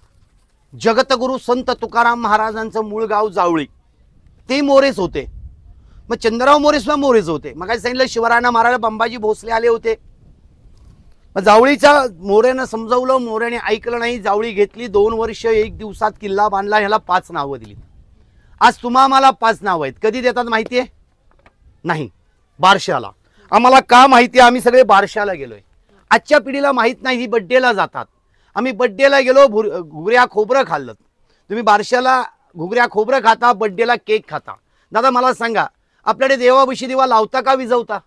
जगतगुरु संत तुकाराम महाराजांचं मूळ गाव जावळी, ते मोरेच होते. मग चंद्रराव मोरे सुद्धा मोरेच होते. मग काय सांगितलं, शिवरायांना मारायला बंबाजी भोसले आले होते. मग जावळीच्या मोऱ्यानं समजावलं, मोऱ्याने ऐकलं नाही. जावळी घेतली, 2 वर्ष 1 दिवसात किल्ला बांधला. ह्याला 5 नावं दिली. आज तुम्हा आम्हाला 5 नावं आहेत. कधी देतात माहितीये? नाही, बारशाला. आम्हाला का माहिती आहे? आम्ही सगळे बारशाला गेलोय. आजच्या पिढीला माहित नाही. ही बड्डेला जातात. आम्ही बड्डेला गेलो, घुगऱ्या खोबरं खाल्लं. तुम्ही बारशाला घुगऱ्या खोबरं खाता, बड्डेला केक खाता. दादा मला सांगा, आपल्याकडे देवाविषयी दिवा लावता का विजवता?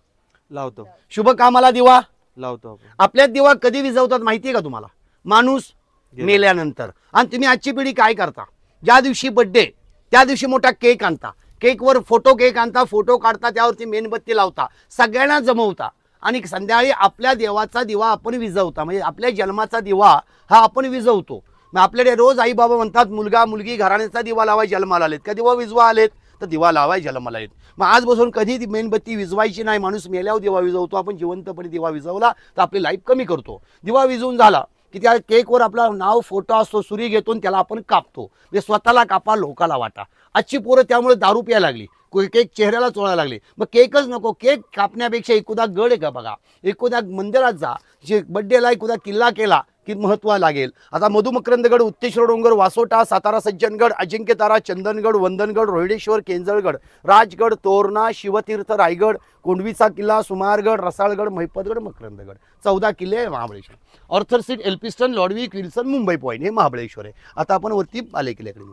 लावतो. शुभ कामाला दिवा लावतो. आपल्यात दिवा कधी विजवतात माहितीये का तुम्हाला? माणूस मेल्यानंतर. आणि तुम्ही आजची पिढी काय करता? ज्या दिवशी बड्डे त्या दिवशी मोठा केक आणता, केकवर केक आणता, फोटो काढता, त्यावरती मेणबत्ती लावता, सगळ्यांना जमवता आणि संध्याकाळी आपल्या देवाचा दिवा आपण विजवता. म्हणजे आपल्या जन्माचा दिवा हा आपण विजवतो. मग आपल्याकडे रोज आई बाबा म्हणतात, मुलगा मुलगी घराण्याचा दिवा लावाय जन्माला आलेत का दिवा विजवा आलेत? तर दिवा लावाय जन्माला आलेत. मग आज बसून कधी ती मेणबत्ती विजवायची नाही. माणूस मेल्यावर दिवा विजवतो. आपण जिवंतपणे दिवा विजवला तर आपली लाईफ कमी करतो. दिवा विजवून झाला की त्या केकवर आपला नाव फोटो असतो, सुरी घेतो आणि त्याला आपण कापतो. म्हणजे स्वतःला कापा, लोकाला वाटा. आजची पोरं त्यामुळे दारू प्यायला लागली, केक चेहऱ्याला चोळायला लागले. मग केकच नको. केक कापण्यापेक्षा एकुदा गड आहे का बघा, एकुदा मंदिरात जा, जे बड्डेला एकुदा किल्ला केला की महत्व लागेल. आता मधुमकरंदगड, उत्तेश्वर डोंगर, वासोटा, सातारा सज्जनगड, अजिंक्यतारा, चंदनगड, वंदनगड, रोहिडेश्वर, केंजळगड, राजगड, तोरणा, शिवतीर्थ, रायगड, कोंडवीचा किल्ला, सुमारगड, रसाळगड, महिपतगड, मकरंदगड, 14 किल्ले आहे Mahabaleshwar. Arthur seat, Elphinstone, Lodwick, Wilson, Mumbai point, हे महाबळेश्वर आहे. आता आपण वरती आले किल्ल्याकडे.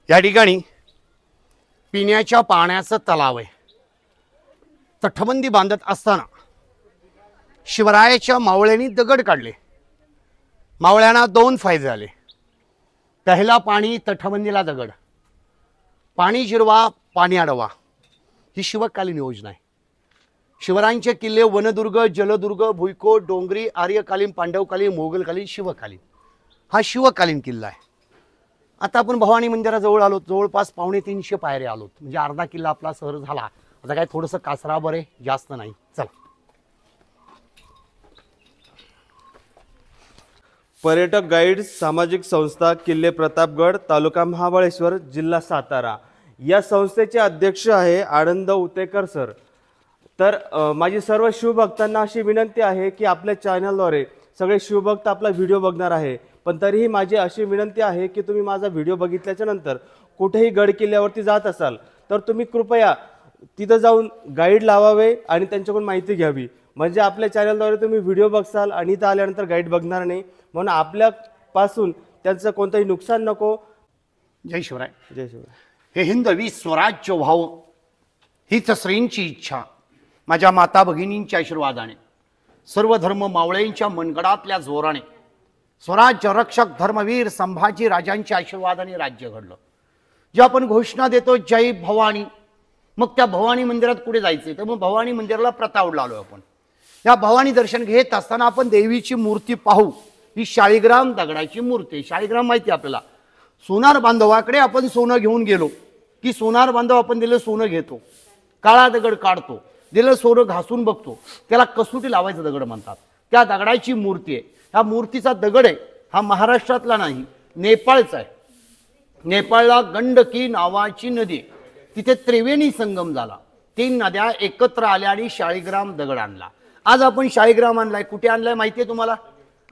या ठिकाणी पिण्याच्या पाण्याचं तलाव आहे. तटबंदी बांधत असताना शिवरायाच्या मावळ्यांनी दगड काढले. मावळ्यांना 2 फायदे झाले. पहिला, पाणी तटबंदीला दगड, पाणी जिरवा पाणी अडवा, ही शिवकालीन योजना आहे. शिवरायांचे किल्ले वनदुर्ग, जलदुर्ग, भुईकोट, डोंगरी, आर्यकालीन, पांडवकालीन, मोगलकालीन, शिवकालीन, हा शिवकालीन किल्ला आहे. आता आपण भवानी मंदिराजवळ आलो, जवळपास 250 पायऱ्या आलोत. म्हणजे अर्धा किल्ला आपला सहर झाला. आता काय थोडंसं कासरा बरे, जास्त नाही. चला. पर्यटक गाईड सामाजिक संस्था किल्ले प्रतापगड, तालुका महाबळेश्वर, जिल्हा सातारा, या संस्थेचे अध्यक्ष आहे आनंद उतेकर सर. तर माझी सर्व शिवभक्तांना अशी विनंती आहे की आपल्या चॅनलद्वारे सगळे शिवभक्त आपला व्हिडिओ बघणार आहे, पण तरीही माझी अशी विनंती आहे की तुम्ही माझा व्हिडिओ बघितल्याच्या नंतर कुठेही गड किल्ल्यावरती जात असाल तर तुम्ही कृपया तिथं जाऊन गाईड लावावे आणि त्यांच्याकडून माहिती घ्यावी. म्हणजे आपल्या चॅनलद्वारे तुम्ही व्हिडिओ बघसाल आणि इथं आल्यानंतर गाईड बघणार नाही, म्हणून आपल्यापासून त्यांचं कोणतंही नुकसान नको. जय शिवराय. जय शिवराय. हे हिंदवी स्वराज्य व्हावं हीच श्रींची इच्छा. माझ्या माता भगिनींच्या आशीर्वादाने, सर्व धर्म मावळ्यांच्या मनगडातल्या जोराने, स्वराज्य रक्षक धर्मवीर संभाजी राजांच्या आशीर्वादाने राज्य घडलं. जे आपण घोषणा देतो जय भवानी, मग त्या भवानी मंदिरात कुठे जायचे तर मग भवानी मंदिराला प्रतावडला आलो आपण. या भवानी दर्शन घेत असताना आपण देवीची मूर्ती पाहू. ही शाळीग्राम दगडाची मूर्ती. शाळीग्राम माहिती आपल्याला, सोनार बांधवाकडे आपण सोनं घेऊन गेलो की सोनार बांधव आपण दिलं सोनं घेतो, काळा दगड काढतो, दिलं सोनं घासून बघतो, त्याला कसोटी लावायचं दगड म्हणतात. त्या दगडाची मूर्ती आहे. ह्या मूर्तीचा दगड आहे हा महाराष्ट्रातला नाही, नेपाळचा आहे. नेपाळला गंडकी नावाची नदी, तिथे त्रिवेणी संगम झाला. 3 नद्या एकत्र आल्या आणि शाळीग्राम दगड आणला. आज आपण शाळीग्राम आणलाय. कुठे आणलाय माहितीये तुम्हाला?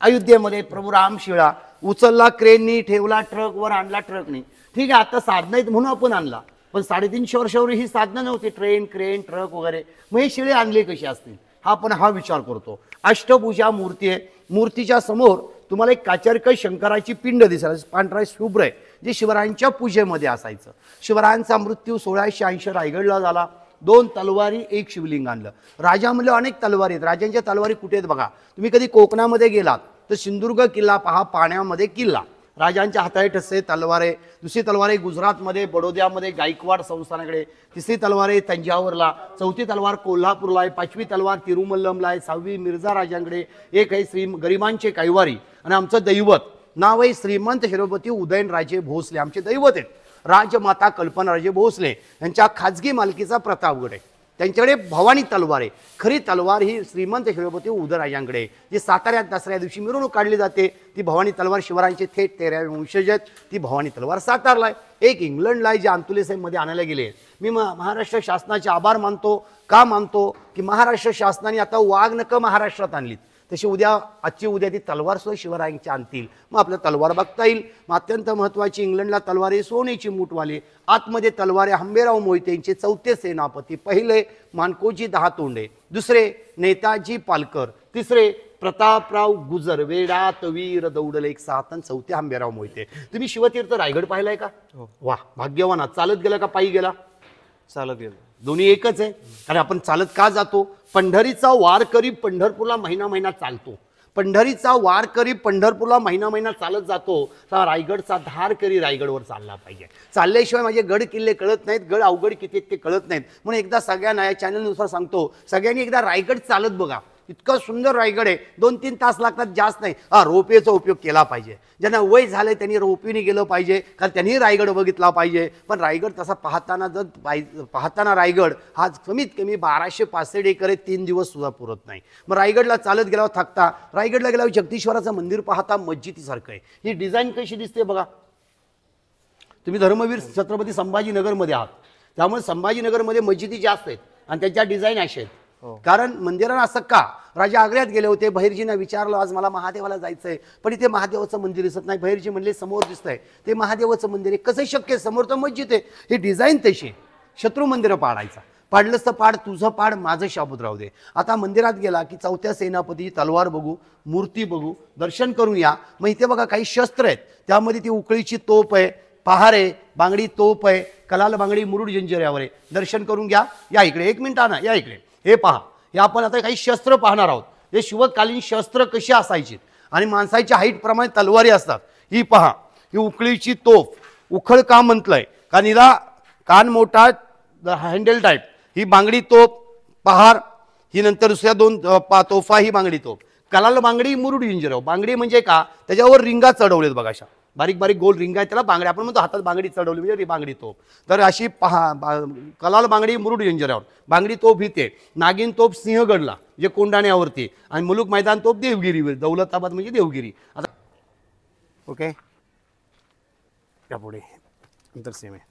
अयोध्येमध्ये. प्रभू रामशिळा उचलला क्रेननी, ठेवला ट्रकवर, आणला ट्रकनी. ठीक आहे, आता साधनं आहेत म्हणून आपण आणला, पण 350 वर्षावर ही साधनं नव्हती, ट्रेन, क्रेन, ट्रक वगैरे. मग हे शिळे आणले कसे असतील हा आपण विचार करतो. अष्टभुजा मूर्ती आहे. मूर्तीच्या समोर तुम्हाला एक काचरकय शंकराची पिंड दिसेल, पांढरा शुभ्र आहे, जे शिवरायांच्या पूजेमध्ये असायचं. शिवरायांचा मृत्यू 1680 रायगडला झाला. 2 तलवारी, 1 शिवलिंग आणलं. राजा म्हणलं अनेक तलवारी आहेत. राजांच्या तलवारी कुठे आहेत बघा. तुम्ही कधी कोकणामध्ये गेलात तर सिंधुदुर्ग किल्ला पहा, पाण्यामध्ये किल्ला. राजांच्या हाताळे ठसे तलवार आहे. दुसरी तलवार आहे गुजरातमध्ये, बडोद्यामध्ये, गायकवाड संस्थानाकडे. तिसरी तलवार आहे तंजावरला. चौथी तलवार कोल्हापूरला आहे. 5वी तलवार तिरुमल्लमला आहे. 6वी मिर्झा राजांकडे. एक आहे श्री गरिबांचे कैवारी. आणि आमचं दैवत नाव आहे श्रीमंत हिरोपती उदयनराजे भोसले, आमचे दैवत आहेत. राजमाता कल्पनाराजे भोसले यांच्या खाजगी मालकीचा प्रतापगड आहे. त्यांच्याकडे भवानी तलवार आहे. खरी तलवार ही श्रीमंत छत्रपती उदयराजांकडे आहे. जी साताऱ्यात दसऱ्या दिवशी मिरवणूक काढली जाते ती भवानी तलवार शिवरायांचे थेट 13वे वंशज आहेत. ती भवानी तलवार सातारला आहे. एक इंग्लंडला आहे जे अंतुले साहेबमध्ये आणायला गेले. मी महाराष्ट्र शासनाचे आभार मानतो. का मानतो की महाराष्ट्र शासनाने आता वाघ नकं महाराष्ट्रात आणलीत. तशी आजची उद्या ती तलवार सुद्धा शिवरायांची आणतील. मग आपल्या तलवार बघता येईल. मग अत्यंत महत्त्वाची इंग्लंडला तलवार आहे सोन्याची मूठवाले. आतमध्ये तलवार आहे हंबीरराव मोहिते यांचे 4थे सेनापती. पहिले मानकोजी 10 तोंडे, दुसरे नेताजी पालकर, तिसरे प्रतापराव गुजर वेडात वीर दौडले एक सातन, 4थे हंबीरराव मोहिते. तुम्ही शिवतीर्थ रायगड पाहिलाय का? वा भाग्यवान. चालत गेला का पायी गेला? चालत गेलो. दोन्ही एकच आहे. कारण आपण चालत का जातो? पंढरीचा वारकरी पंढरपूरला महिना चालतो. पंढरीचा वारकरी पंढरपूरला महिना चालत जातो. तर रायगडचा धारकरी रायगडवर चालला पाहिजे. चालल्याशिवाय माझे गड किल्ले कळत नाहीत. गड अवघड किती आहेत ते कळत नाहीत. म्हणून एकदा सगळ्यांना या चॅनलनुसार सांगतो, सगळ्यांनी एकदा रायगड चालत बघा. इतका सुंदर रायगड आहे. 2-3 तास लागतात, जास्त नाही. रोपवेचा उपयोग केला पाहिजे. ज्यांना वय झालंय त्यांनी रोपवेने गेलं पाहिजे, कारण त्यांनी रायगड बघितला पाहिजे. पण रायगड तसा पाहताना रायगड हा कमीत कमी 1265 एकर आहे. 3 दिवस सुद्धा पुरत नाही. मग रायगडला चालत गेल्यावर थकता. रायगडला गेल्यावर जगदीश्वराचं मंदिर पाहता मस्जिदीसारखं आहे. ही डिझाईन कशी दिसते बघा. तुम्ही धर्मवीर छत्रपती संभाजीनगरमध्ये आहात, त्यामुळे संभाजीनगरमध्ये मस्जिदी जास्त आहेत आणि त्याच्या डिझाईन अशा आहेत. कारण मंदिराला असं का? राजा आग्र्यात गेले होते. बहिर्जींना विचारलं आज मला महादेवाला जायचंय, पण इथे महादेवाचं मंदिर दिसत नाही. बहिर्जी म्हणले समोर दिसतंय ते महादेवाचं मंदिर आहे. कसं शक्य? समोर तर मस्जिद आहे. ही डिझाईन तशी आहे. शत्रू मंदिर पाडायचा. पाडलंच तर पाड, तुझं पाड, माझं शाबूत राहू दे. आता मंदिरात गेला की 4थ्या सेनापतीची तलवार बघू, मूर्ती बघू, दर्शन करून या. मग इथे बघा काही शस्त्र आहेत. त्यामध्ये ती उकळीची तोप आहे, पहार आहे, बांगडी तोप आहे, कलाल बांगडी मुरुड जंजिऱ्यावर आहे. दर्शन करून घ्या. या इकडे 1 मिनिट ना, या इकडे. हे पहा, हे आपण आता काही शस्त्र पाहणार आहोत. हे शिवकालीन शस्त्र कशी असायची आणि माणसाच्या हाईट प्रमाणे तलवारी असतात. ही पहा, ही उकळीची तोफ. उखळ का म्हटलंय? कारण हिला कान मोठा, हँडल टाईप. ही बांगडी तोप, पहार. ही नंतर दुसऱ्या 2 तोफा. ही बांगडी तोप. कलाल बांगडी मुरुड जिंजराव. बांगडी म्हणजे का? त्याच्यावर रिंगा चढवलेत बघा. अशा बारीक बारीक गोल रिंगा आहेत, त्याला बांगडी आपण म्हणतो. हातात बांगडी चढवली म्हणजे बांगडी तोप. तर अशी पहा, कलाल बांगडी मुरुड जिंजरावर. बांगडी तोप इथे. नागिन तोप सिंहगडला जे कोंडाण्यावरती. आणि मुलुक मैदान तोप देवगिरीवर. दौलताबाद म्हणजे देवगिरी. आता ओके, त्यापुढे नंतर सेम आहे.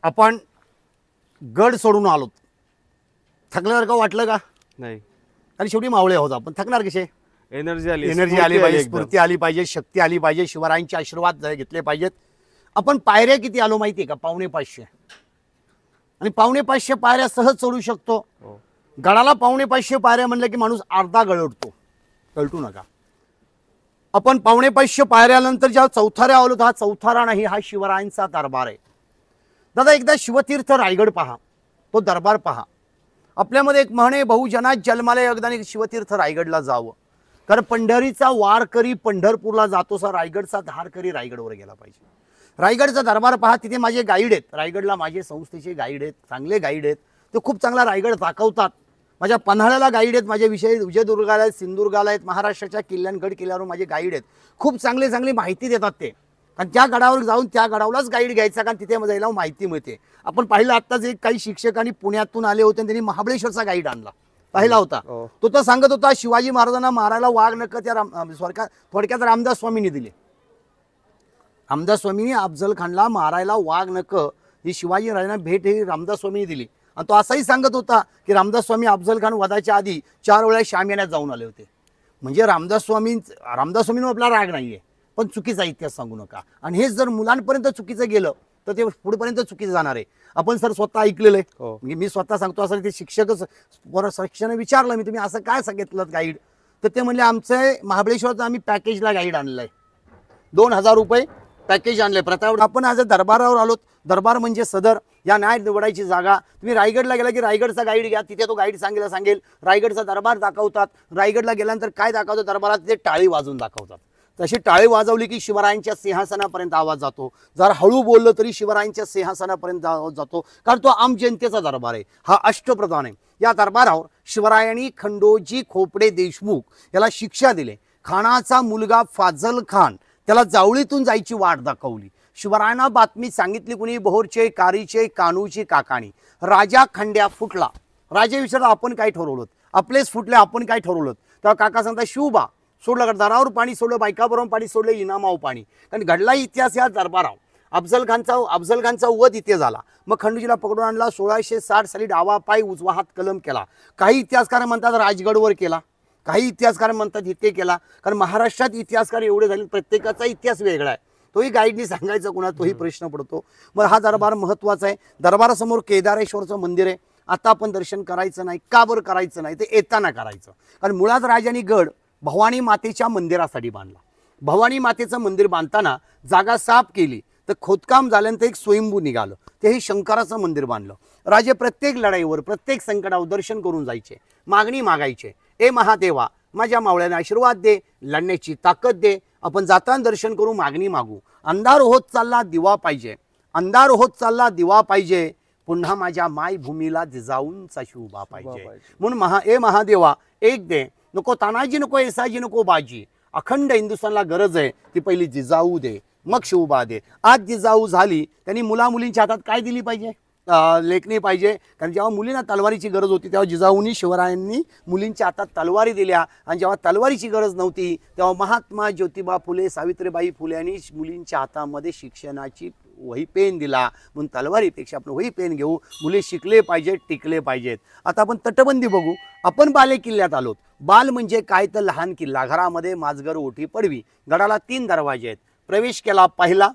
आपण गड सोडून आलो. थकल्यासारखं वाटलं का? नाही. आणि शेवटी मावळे आहोत आपण. थकणार कसे? एनर्जी आली पाहिजे, स्फूर्ती आली पाहिजे, शक्ती आली पाहिजे. शिवरायांचे आशीर्वाद घेतले पाहिजेत. आपण पायऱ्या किती आलो माहितीये का? 550. आणि 550 पायऱ्या सहज चढू शकतो. गडाला 550 पायऱ्या म्हणलं की माणूस अर्धा गळवतो. कळटू नका. आपण 550 पायऱ्यानंतर जेव्हा चौथाऱ्या आलो, तर हा चौथारा नाही, हा शिवरायांचा दरबार आहे. दादा एकदा शिवतीर्थ रायगड पहा, तो दरबार पहा. आपल्यामध्ये एक म्हणे, बहुजनात जन्माला एकदा शिवतीर्थ रायगडला जावं. कारण पंढरीचा वारकरी पंढरपूरला जातो, सा रायगडचा धारकरी रायगडवर गेला पाहिजे. रायगडचा दरबार पहा. तिथे माझे गाईड आहेत. रायगडला माझे संस्थेचे गाईड आहेत, चांगले गाईड आहेत. ते खूप चांगला रायगड दाखवतात. माझ्या पन्हाळ्याला गाईड आहेत. माझे विषय विजयदुर्गाला आहेत, सिंधुदुर्गाला आहेत. महाराष्ट्राच्या किल्ल्यावर किल्ल्यावर माझे गाईड आहेत. खूप चांगली माहिती देतात ते. कारण त्या गडावर जाऊन त्या गडावरच गाईड घ्यायचा, कारण तिथे जायला माहिती मिळते. आपण पाहिलं आत्ताच एक काही शिक्षकांनी पुण्यातून आले होते, त्यांनी महाबळेश्वरचा गाईड आणला, पाहिला होता. तो तर सांगत होता शिवाजी महाराजांना मारायला वाघ नकं त्या थोडक्यात रामदास स्वामींनी दिले. रामदास स्वामींनी अफजल खानला मारायला वाघ नकं ही शिवाजी महाराजांना भेट ही रामदास स्वामींनी दिली. आणि तो असाही सांगत होता की रामदास स्वामी अफजल खान वधाच्या आधी 4 वेळा शामियान्यात जाऊन आले होते. म्हणजे रामदास स्वामींवर आपला राग नाहीये, पण चुकीचा इतिहास सांगू नका. आणि हेच जर मुलांपर्यंत चुकीचं गेलं तर ते पुढेपर्यंत चुकीचं जाणार आहे. आपण सर स्वतः ऐकलेलं आहे. म्हणजे मी स्वतः सांगतो असं ते शिक्षकच शिक्षण विचारलं मी, तुम्ही असं काय सांगितलं गाईड? तर ते म्हणले आमचं महाबळेश्वरचं आम्ही पॅकेजला गाईड आणलंय, 2000 रुपये पॅकेज आणलंय. प्रताप आपण आज दरबारावर आलो. दरबार म्हणजे सदर, या न्याय निवडायची जागा. तुम्ही रायगडला गेला की रायगडचा गाईड घ्या, तिथे तो गाईड सांगेल रायगडचा दरबार दाखवतात. रायगडला गेल्यानंतर काय दाखवतं दरबारात? ते टाळी वाजवून दाखवतात. तशी टाळी वाजवली की शिवरायांच्या सिंहासनापर्यंत आवाज जातो. जर हळू बोललं तरी शिवरायांच्या सिंहासनापर्यंत आवाज जातो, कारण तो आम जनतेचा दरबार आहे. हा अष्टप्रधान आहे. या दरबारावर शिवरायांनी खंडोजी खोपडे देशमुख याला शिक्षा दिली. खानाचा मुलगा फाजल खान त्याला जावळीतून जायची वाट दाखवली. शिवरायांना बातमी सांगितली कुणी, बोहरचे, कारीचे, कानूची, काकाणी. राजा खंड्या फुटला. राजा विचारला आपण काय ठरवलं, आपलेच फुटले, आपण काय ठरवलं. तेव्हा काका सांगता शिवबा सोडलं, दारावर पाणी सोडलं, बायकाबरोबर पाणी सोडलं, इनामाव पाणी. कारण घडला इतिहास या दरबाराव. अफजल खानचा वध इथे झाला. मग खंडूजीला पकडून आणला. 1660 साली डावा पाय उजवा हात कलम केला. काही इतिहासकार म्हणतात राजगडवर केला, काही इतिहासकार म्हणतात इथे केला. कारण महाराष्ट्रात इतिहासकार एवढे झाले, प्रत्येकाचा इतिहास वेगळा आहे. तोही गाईडनी सांगायचं कुणा, तोही प्रश्न पडतो. मग हा दरबार महत्वाचा आहे. दरबारासमोर केदारेश्वरचं मंदिर आहे. आता आपण दर्शन करायचं नाही. का बरं करायचं नाही, ते येताना करायचं. कारण मुळात राजांनी गड भवानी मातेच्या मंदिरासाठी बांधला. भवानी मातेचं मंदिर बांधताना जागा साफ केली, तर खोदकाम झाल्यानंतर एक स्वयंभू निघालं, तेही शंकराचं मंदिर बांधलं. राजे प्रत्येक लढाईवर, प्रत्येक संकटावर दर्शन करून जायचे, मागणी मागायचे. ए महादेवा, माझ्या मावळ्याने आशीर्वाद दे, लढण्याची ताकद दे. आपण जाताना दर्शन करू, मागणी मागू. अंधार होत चालला दिवा पाहिजे, अंधार होत चालला दिवा पाहिजे, पुन्हा माझ्या मायभूमीला जिजाऊंचा शिवबा पाहिजे. म्हणून महादेवा एक दे, नको तानाजी, नको येसाजी, नको बाजी. अखंड हिंदुस्थानला गरज आहे, ती पहिली जिजाऊ दे, मग शिवबा दे. आज जिजाऊ झाली, त्यांनी मुलींच्या हातात काय दिली पाहिजे, लेखणी पाहिजे. कारण जेव्हा मुलींना तलवारीची गरज होती, तेव्हा जिजाऊंनी, शिवरायांनी मुलींच्या हातात तलवारी दिल्या. आणि जेव्हा तलवारीची गरज नव्हती, तेव्हा महात्मा ज्योतिबा फुले, सावित्रीबाई फुले यांनी मुलींच्या हातामध्ये शिक्षणाची वही पेन दिला. म्हणून तलवारीपेक्षा आपण वही पेन घेऊ. मुली शिकले पाहिजेत, टिकले पाहिजेत. आता आपण तटबंदी बघू. आपण बाले किल्ल्यात आलोत. बाल म्हणजे काय, तर लहान किल्ला. घरामध्ये माजगर, ओठी, पडवी. गडाला 3 दरवाजे आहेत. प्रवेश केला पहिला,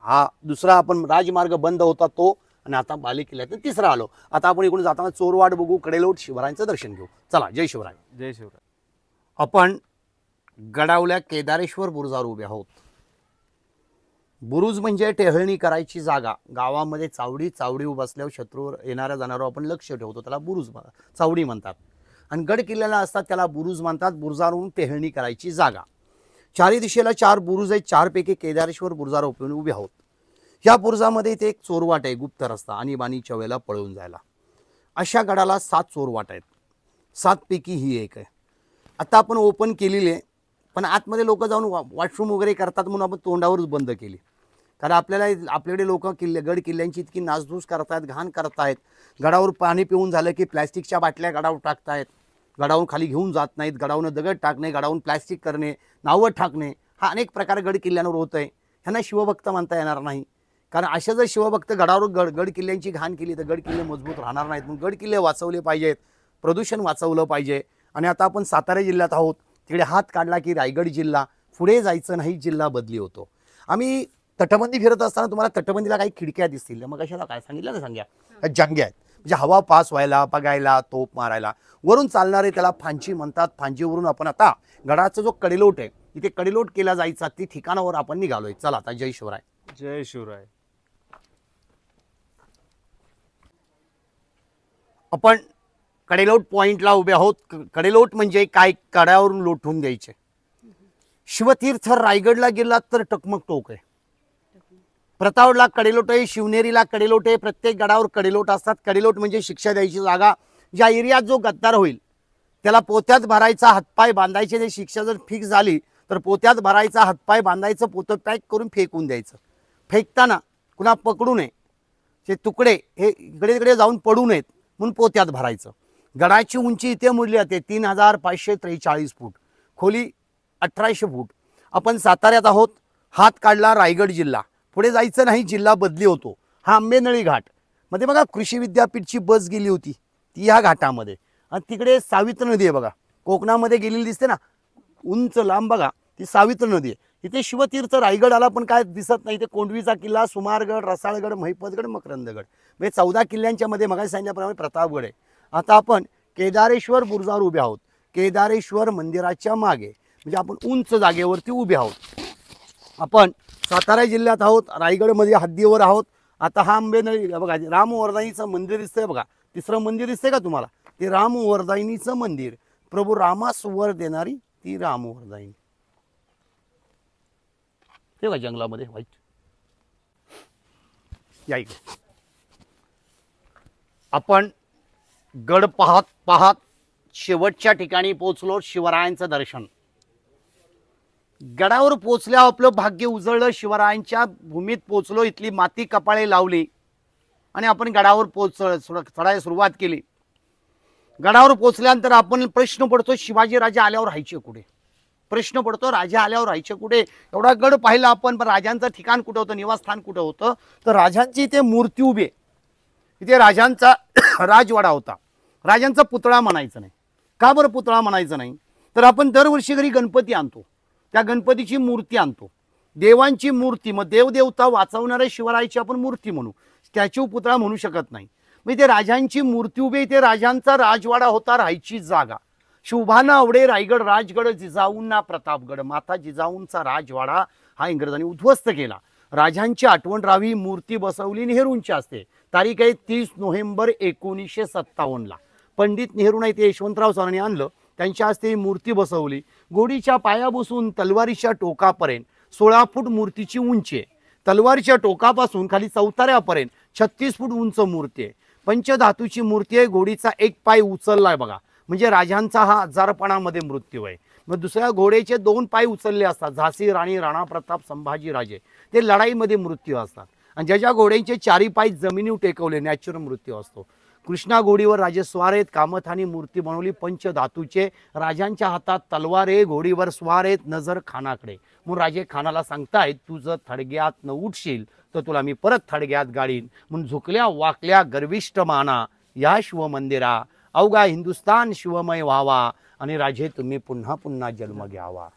हा दुसरा आपण राजमार्ग बंद होता तो, आणि आता बाले किल्ल्यात तिसरा आलो. आता आपण इकडून जाताना चोरवाड बघू, कडेलोट, शिवरायांचं दर्शन घेऊ. चला, जय शिवराय. जय शिवराय. आपण गडावल्या केदारेश्वर बुरुजावर उभे आहोत. बुरुज म्हणजे टेहळणी करायची जागा. गावामध्ये चावडी बसल्यावर शत्रूवर येणाऱ्या जाणाऱ्यावर आपण लक्ष ठेवतो, त्याला बुरुज चावडी म्हणतात. आणि गड किल्ल्याला असतात, त्याला बुरुज म्हणतात. बुरुजावरून टेहळणी करायची जागा. चारी दिशेला 4 बुरुज आहेत. 4 पैकी केदारेश्वर बुरुजावर उभे आहोत. ह्या बुरुजामध्ये इथे एक चोरवाट आहे, गुप्त रस्ता, आणि बाणीच्या वेळेला पळून जायला. अशा गडाला 7 चोरवाट आहेत. 7 पैकी ही एक आहे. आता आपण ओपन केलेली आहे, पण आतमध्ये लोक जाऊन वॉशरूम वगैरे करतात म्हणून आपण तोंडावरच बंद केली. कारण आपल्याकडे लोक गड किल्ल्यांची इतकी नासधूस करतायत, घाण करतायत. गडावर पाणी पिऊन झालं की प्लॅस्टिकच्या बाटल्या गडावर टाकतायत, गडावरून खाली घेऊन जात नाहीत. गडावरून दगड टाकणे, गडावरून प्लॅस्टिक करणे, नावं टाकणे, हा अनेक प्रकार गड किल्ल्यांवर होत आहे. ह्यांना शिवभक्त म्हणता येणार नाही. कारण अशा जर शिवभक्त गडावर गड किल्ल्यांची घाण केली तर गड किल्ले मजबूत राहणार नाहीत. म्हणून गड किल्ले वाचवले पाहिजेत, प्रदूषण वाचवलं पाहिजे. आणि आता आपण सातारा जिल्ह्यात आहोत. तिकडे हात काढला की रायगड जिल्हा, पुढे जायचं नाही, जिल्हा बदली होतो. आम्ही तटबंदी फिरत असताना तुम्हाला तटबंदीला काही खिडक्या दिसतील, मग कशाला काय सांगितलं ना, सांग्या जंग्या आहेत. म्हणजे हवा पास व्हायला, बघायला, तोप मारायला. वरून चालणारे त्याला फांची म्हणतात. फांजीवरून आपण आता गडाचा जो कडेलोट आहे, इथे कडेलोट केला जायचा, ती ठिकाणावर आपण निघालोय. चला आता, जय शिवराय. जय शिवराय. आपण कडेलोट पॉइंटला उभे आहोत. कडेलोट म्हणजे काय, कड्यावरून लोटून द्यायचे. शिवतीर्थ रायगडला गेलात तर टकमक टोक आहे. प्रतापगडला कडेलोट आहे, शिवनेरीला कडेलोट आहे. प्रत्येक गडावर कडेलोट असतात. कडेलोट म्हणजे शिक्षा द्यायची जागा. ज्या एरियात जो गद्दार होईल त्याला पोत्यात भरायचा, हातपाय बांधायचे. ते शिक्षा जर फिक्स झाली तर पोत्यात भरायचा, हातपाय बांधायचं, पोतं पॅक करून फेकून द्यायचं. फेकताना कुणा पकडू नये, ते तुकडे हे इकडे तिकडे जाऊन पडू नयेत म्हणून पोत्यात भरायचं. गडाची उंची इथे मोडली जाते 3543 फूट, खोली 1800 फूट. आपण साताऱ्यात आहोत. हात काढला रायगड जिल्हा, पुढे जायचं नाही, जिल्हा बदली होतो. हा आंबेनळी घाट मध्ये बघा कृषी विद्यापीठची बस गेली होती, ती या घाटामध्ये. आणि तिकडे सावित्र नदी आहे बघा, कोकणामध्ये गेलेली दिसते ना, उंच लांब बघा, ती सावित्र नदी आहे. इथे शिवतीर्थ रायगड आला पण काय दिसत नाही. ते कोंडवीचा किल्ला, सुमारगड, रसाळगड, महिपतगड, मकरंदगड, म्हणजे 14 किल्ल्यांच्या मध्ये मग सांगितल्याप्रमाणे प्रतापगड आहे. आता आपण केदारेश्वर बुरुजावर उभे आहोत. केदारेश्वर मंदिराच्या मागे, म्हणजे आपण उंच जागेवरती उभे आहोत. आपण सातारा जिल्ह्यात आहोत, रायगडमध्ये हद्दीवर आहोत. आता हा आंबेनळी बघा, रामवर्धाईचं मंदिर दिसतंय बघा. 3रं मंदिर दिसतंय का तुम्हाला, ते रामवर्धाईनीचं मंदिर. प्रभू रामास वर देणारी ती रामवर्धाईनी, ते बघा जंगलामध्ये व्हाईट. या इकडे आपण गड पाहत पाहत शेवटच्या ठिकाणी पोहोचलो. शिवरायांचं दर्शन. गडावर पोचल्या आपलं भाग्य उजळलं, शिवरायांच्या भूमीत पोचलो, इथली माती कपाळे लावली आणि आपण गडावर चढायला सुरुवात केली. गडावर पोचल्यानंतर आपण प्रश्न पडतो, शिवाजी राजा आल्यावर राहायचे कुठे? प्रश्न पडतो, राजा आल्यावर राहायचे कुठे? एवढा गड पाहिला आपण, पण राजांचं ठिकाण कुठं होतं, निवासस्थान कुठं होतं? तर राजांची इथे मूर्ती उभी आहे. इथे राजांचा राजवाडा होता. राजांचा पुतळा म्हणायचं नाही. का बरं पुतळा म्हणायचं नाही? तर आपण दरवर्षी घरी गणपती आणतो, त्या गणपतीची मूर्ती आणतो, देवांची मूर्ती, मग देवदेवता वाचवणाऱ्या शिवरायाची आपण मूर्ती म्हणू, स्टॅच्यू पुतळा म्हणू शकत नाही. मग ते राजांची मूर्ती उभी, ते राजांचा राजवाडा होता, राहायची जागा. शोभाना आवडे रायगड राजगड, जिजाऊंना प्रतापगड, माता जिजाऊंचा राजवाडा हा इंग्रजांनी उद्ध्वस्त केला. राजांची आठवण राहावी, मूर्ती बसवली नेहरूंची असते. तारीख आहे 30 नोव्हेंबर 1957ला. पंडित नेहरू नाही, ते यशवंतराव चव्हाणांनी आणलं, त्यांच्या हस्ते मूर्ती बसवली. घोडीच्या पाया बसून तलवारीच्या टोकापर्यंत 16 फूट मूर्तीची उंची आहे. तलवारीच्या टोकापासून खाली चौताऱ्यापर्यंत 36 फूट उंच मूर्ती आहे. पंचधातूची मूर्ती आहे. घोडीचा एक पाय उचललाय बघा, म्हणजे राजांचा हा आजारपणामध्ये मृत्यू आहे. मग दुसऱ्या घोड्याचे 2 पाय उचलले असतात. झाशी राणी, राणा प्रताप, संभाजी राजे, ते लढाईमध्ये मृत्यू असतात. आणि ज्याच्या घोड्यांचे 4 पाय जमिनीवर टेकवले, नॅचरल मृत्यू असतो. कृष्णा घोडीवर राजे स्वार आहेत. कामथानी मूर्ती बनवली पंचधातूचे. राजांच्या हातात तलवार आहे, घोडीवर स्वार आहेत, नजर खानाकडे. म्हणून राजे खानाला सांगतायत, तू जर थडग्यात न उठशील तर तुला मी परत थडग्यात गाडीन. म्हणून झुकल्या वाकल्या गर्विष्ठ माना, या शिवमंदिरा, अवघा हिंदुस्तान शिवमय व्हावा आणि राजे तुम्ही पुन्हा पुन्हा जन्म घ्यावा.